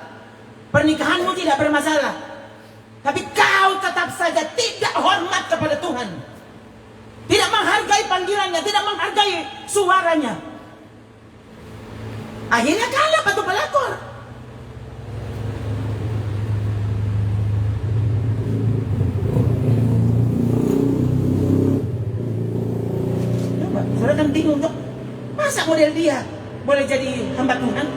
pernikahanmu tidak bermasalah, tapi kau tetap saja tidak hormat kepada Tuhan, tidak menghargai panggilannya, tidak menghargai suaranya. Akhirnya kalah batu pelakor. Coba, saudara kan bingung tuh. Masa model dia boleh jadi hamba Tuhan?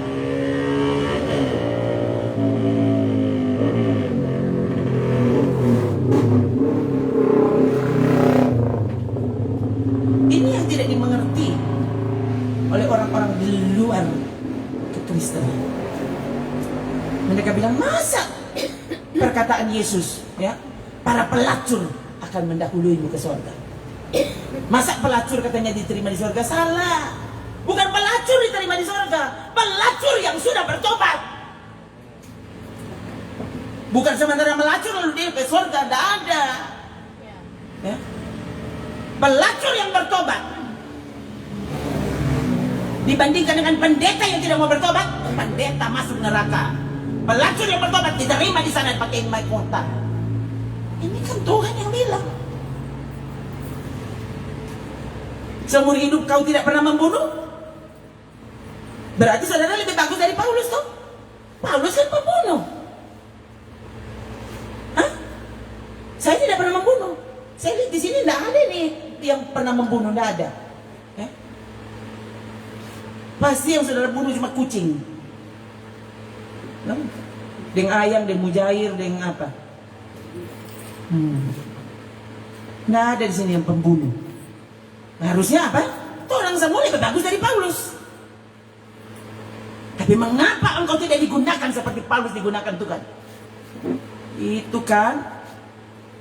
Ini yang tidak dimengerti oleh orang-orang di luar kekristenan. Mereka bilang, masa perkataan Yesus, ya, para pelacur akan mendahuluimu ke surga. Masa pelacur katanya diterima di surga? Salah. Bukan pelacur diterima di surga, pelacur yang sudah bertobat. Bukan sementara melacur lalu dia ke surga, tidak ada. Ya. Pelacur yang bertobat dibandingkan dengan pendeta yang tidak mau bertobat, pendeta masuk neraka. Pelacur yang bertobat diterima di sana pakai mahkota. Ini kan Tuhan yang bilang. Seumur hidup kau tidak pernah membunuh? Berarti saudara lebih bagus dari Paulus toh? Paulus kan pembunuh. Hah? Saya tidak pernah membunuh. Saya lihat di sini tidak ada nih yang pernah membunuh, tidak ada. Ya? Pasti yang saudara bunuh cuma kucing. Deng ayam, deng mujair, deng apa? Nggak ada di sini yang pembunuh. Harusnya apa? Tuh orang semua lebih bagus dari Paulus. Tapi mengapa engkau tidak digunakan seperti Paulus digunakan Tuhan? Itu kan.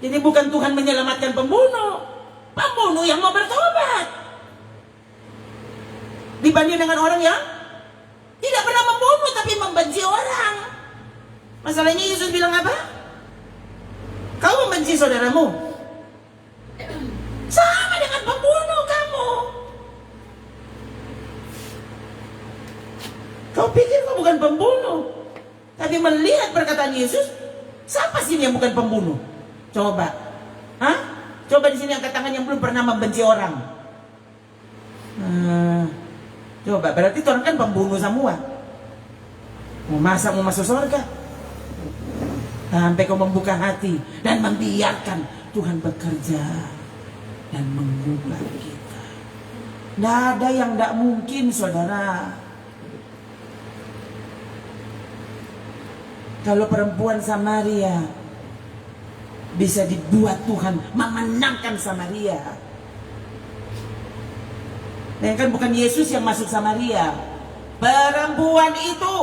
Jadi bukan Tuhan menyelamatkan pembunuh, pembunuh yang mau bertobat. Dibanding dengan orang yang tidak pernah membunuh tapi membenci orang. Masalahnya Yesus bilang apa? Kau membenci saudaramu, sama dengan pembunuh kamu. Kau pikir kau bukan pembunuh, tapi melihat perkataan Yesus, siapa sih yang bukan pembunuh? Coba, hah? Coba di sini angkat tangan yang belum pernah membenci orang. Coba, berarti orang kan pembunuh semua. Mau masuk surga? Sampai kau membuka hati dan membiarkan Tuhan bekerja dan mengubah kita. Tidak ada yang tidak mungkin, saudara. Kalau perempuan Samaria bisa dibuat Tuhan memenangkan Samaria. Dan kan bukan Yesus yang masuk Samaria, perempuan itu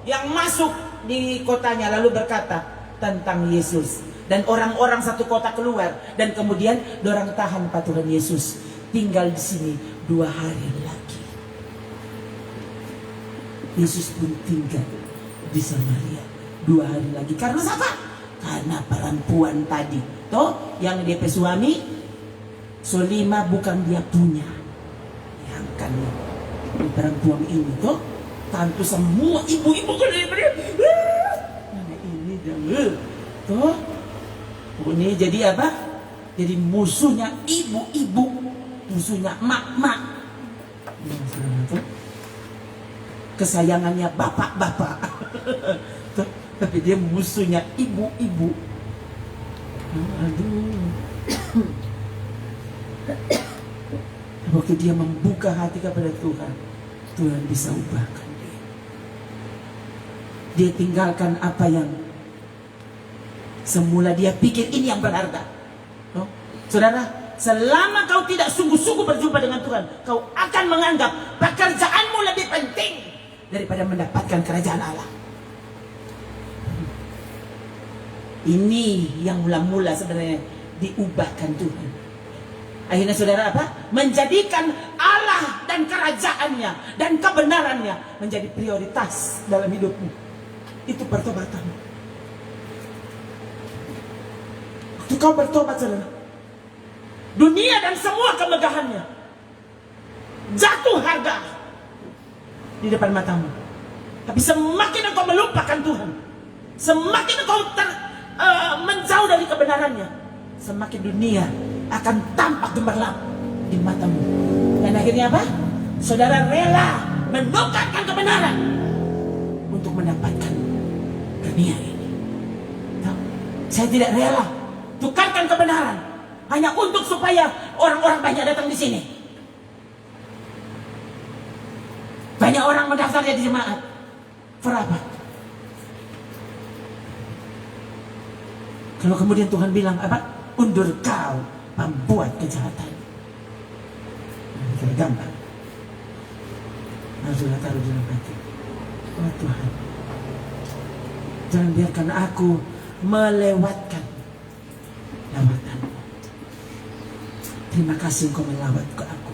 yang masuk di kotanya lalu berkata tentang Yesus. Dan orang-orang satu kota keluar dan kemudian dorang tahan paturan Yesus, tinggal di sini 2 hari lagi. Yesus pun tinggal di Samaria 2 hari lagi. Karena siapa? Karena perempuan tadi toh yang dia suami Solima bukan dia punya. Yang kan perempuan ini toh tentu semua ibu-ibu kan ini jangan toh. Ini jadi apa? Jadi musuhnya ibu-ibu, musuhnya mak-mak, kesayangannya bapak-bapak. Tapi dia musuhnya ibu-ibu. Aduh. Waktu dia membuka hati kepada Tuhan, Tuhan bisa ubahkan dia. Dia tinggalkan apa yang semula dia pikir ini yang berharga. No? Saudara, selama kau tidak sungguh-sungguh berjumpa dengan Tuhan, kau akan menganggap pekerjaanmu lebih penting daripada mendapatkan kerajaan Allah. Ini yang mula-mula sebenarnya diubahkan Tuhan. Akhirnya saudara apa? Menjadikan Allah dan kerajaannya dan kebenarannya menjadi prioritas dalam hidupmu. Itu pertobatan. Waktu kau bertobat saudara, dunia dan semua kemegahannya jatuh harga di depan matamu. Tapi semakin engkau melupakan Tuhan, semakin engkau menjauh dari kebenarannya, semakin dunia akan tampak gemerlap di matamu. Dan akhirnya apa? Saudara rela menukarkan kebenaran untuk mendapatkan dunia ini. Tahu? Saya tidak rela tukarkan kebenaran hanya untuk supaya orang-orang banyak datang di sini. Banyak orang mendaftar jadi jemaat. For apa? Kalau kemudian Tuhan bilang apa? Undur kau membuat kejahatan. Itu gampang. Haruslah taruh di dalam hati. Oh Tuhan, jangan biarkan aku melewatkan lawatan-Mu. Terima kasih Engkau melawat ke aku.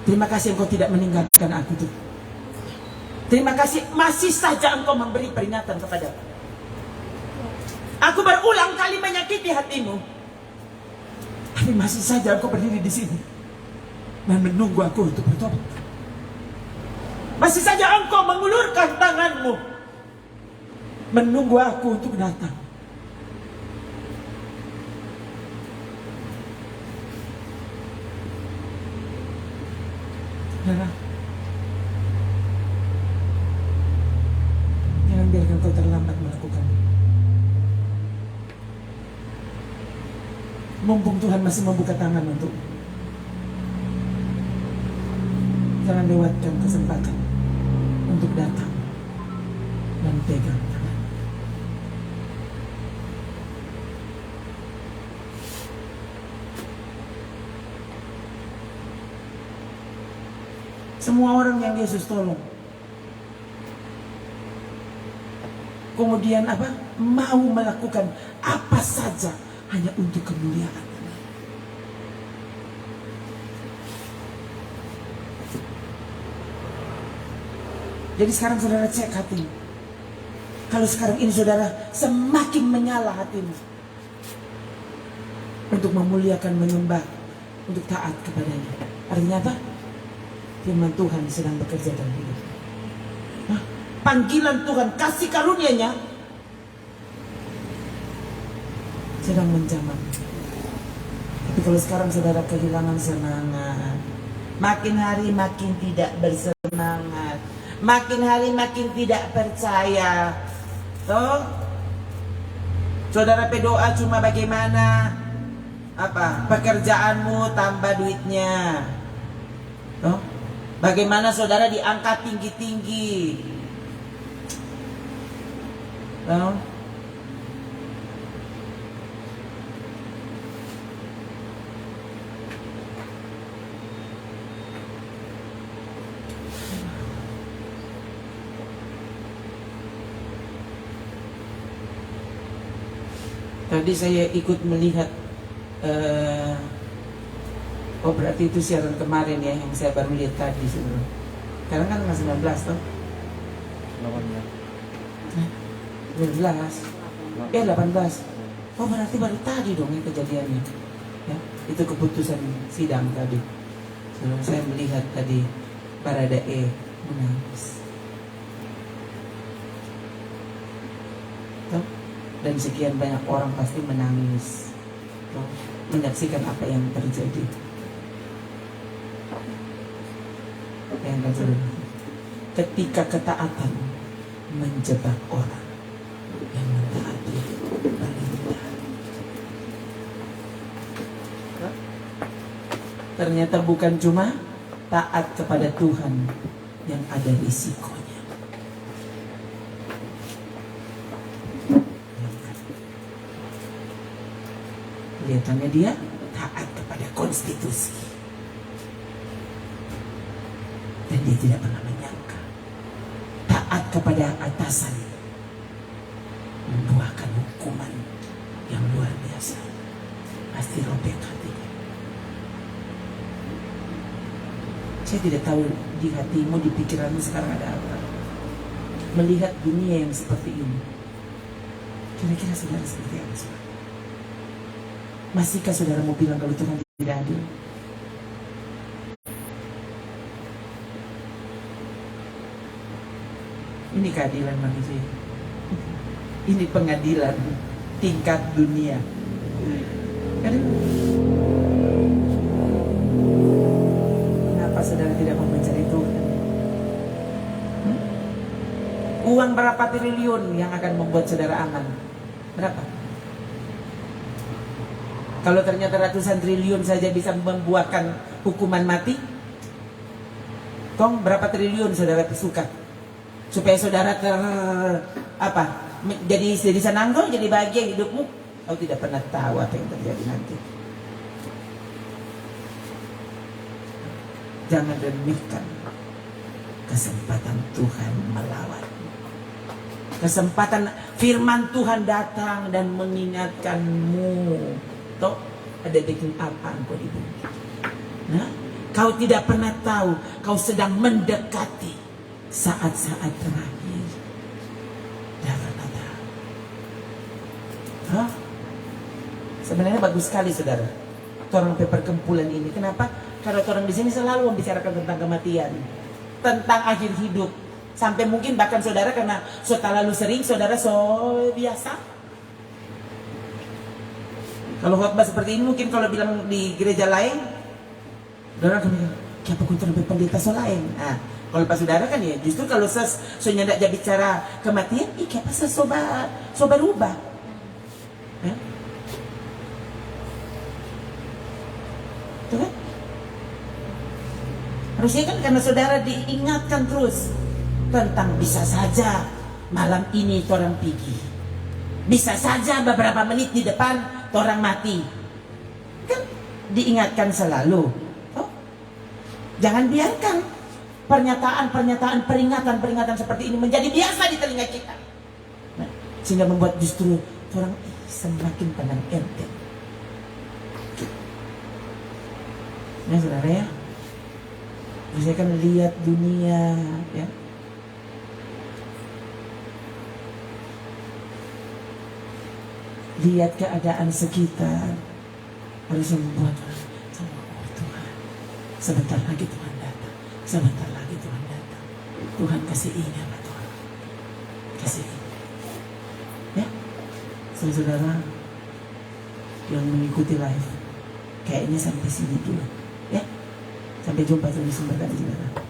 Terima kasih Engkau tidak meninggalkan aku tuh. Terima kasih masih saja Engkau memberi peringatan kepadaku. Aku berulang kali menyakiti hatimu, tapi masih saja Engkau berdiri di sini dan menunggu aku untuk bertobat. Masih saja Engkau mengulurkan tanganmu menunggu aku untuk datang. Jangan biarkan kau terlambat melakukan. Mumpung Tuhan masih membuka tangan untuk. Jangan lewatkan kesempatan untuk datang dan pegang tangan. Semua orang yang Yesus tolong, kemudian apa? Mau melakukan apa saja hanya untuk kemuliaan. Jadi sekarang saudara cek hatimu. Kalau sekarang ini saudara semakin menyala hatimu untuk memuliakan, menyembah, untuk taat kepadanya, artinya apa? Firman Tuhan sedang bekerja dalam hidup. Panggilan Tuhan, kasih karunia-Nya sedang menjamah. Tapi kalau sekarang saudara kehilangan semangat, makin hari makin tidak bersemangat, makin hari makin tidak percaya. Toh, saudara berdoa cuma bagaimana apa pekerjaanmu tambah duitnya. Toh, bagaimana saudara diangkat tinggi-tinggi. Toh, tadi saya ikut melihat oh berarti itu siaran kemarin ya yang saya baru lihat tadi sebenarnya. Sekarang kan tanggal 19 toh? 18. 18. Oh berarti baru tadi dong ya kejadiannya. Ya, itu keputusan sidang tadi. So, saya melihat tadi Baradae menangis. Toh? Dan sekian banyak orang pasti menangis menyaksikan apa yang terjadi. Ketika ketaatan menjebak orang yang mentaati perintah, ternyata bukan cuma taat kepada Tuhan yang ada risikonya. Kelihatannya dia taat kepada konstitusi. Dan dia tidak pernah menyangka taat kepada atasan membuahkan hukuman yang luar biasa. Pasti robek hatinya. Saya tidak tahu di hatimu, di pikiranmu sekarang ada apa. Melihat dunia yang seperti ini, kira-kira saudara seperti apa, saudara? Masihkah saudara mau bilang kalau Tuhan tidak adil? Ini keadilan manusia. Ini pengadilan tingkat dunia. Kenapa saudara tidak mau mencari Tuhan? Uang berapa triliun yang akan membuat saudara aman? Berapa? Kalau ternyata ratusan triliun saja bisa membuahkan hukuman mati, Kong berapa triliun saudara suka? Supaya saudara jadi senang, jadi bahagia hidupmu. Kau tidak pernah tahu apa yang terjadi nanti. Jangan remehkan kesempatan Tuhan melawan. Kesempatan firman Tuhan datang dan mengingatkanmu. Toh ada bikin apa engkau di bumi? Nah, kau tidak pernah tahu kau sedang mendekati saat-saat terakhir. Sebenarnya bagus sekali saudara, orang perkumpulan ini. Kenapa? Karena orang di sini selalu membicarakan tentang kematian, tentang akhir hidup. Sampai mungkin bahkan saudara karena terlalu sering, saudara biasa. Kalau khotbah seperti ini mungkin kalau bilang di gereja lain, saudara akan bilang, kenapa kau terlalu pendeta lain? Nah, kalau pas saudara kan ya, justru kalau soalnya tidak bicara kematian, kenapa soba rubah? Ya? Itu kan? Harusnya kan karena saudara diingatkan terus tentang bisa saja malam ini orang pergi, bisa saja beberapa menit di depan orang mati, kan diingatkan selalu. Oh, jangan biarkan pernyataan-pernyataan peringatan seperti ini menjadi biasa di telinga kita, nah, sehingga membuat justru orang semakin pandang enteng. Nah saudara ya, saya kan lihat dunia ya, lihat keadaan sekitar, harus membuat orang, oh Tuhan, sebentar lagi Tuhan datang, sebentar lagi Tuhan datang. Tuhan kasih ingat Tuhan, kasih ingat. Ya, saudara yang mengikuti live, kayaknya sampai sini dulu. Ya, sampai jumpa di sumber tadi saudara.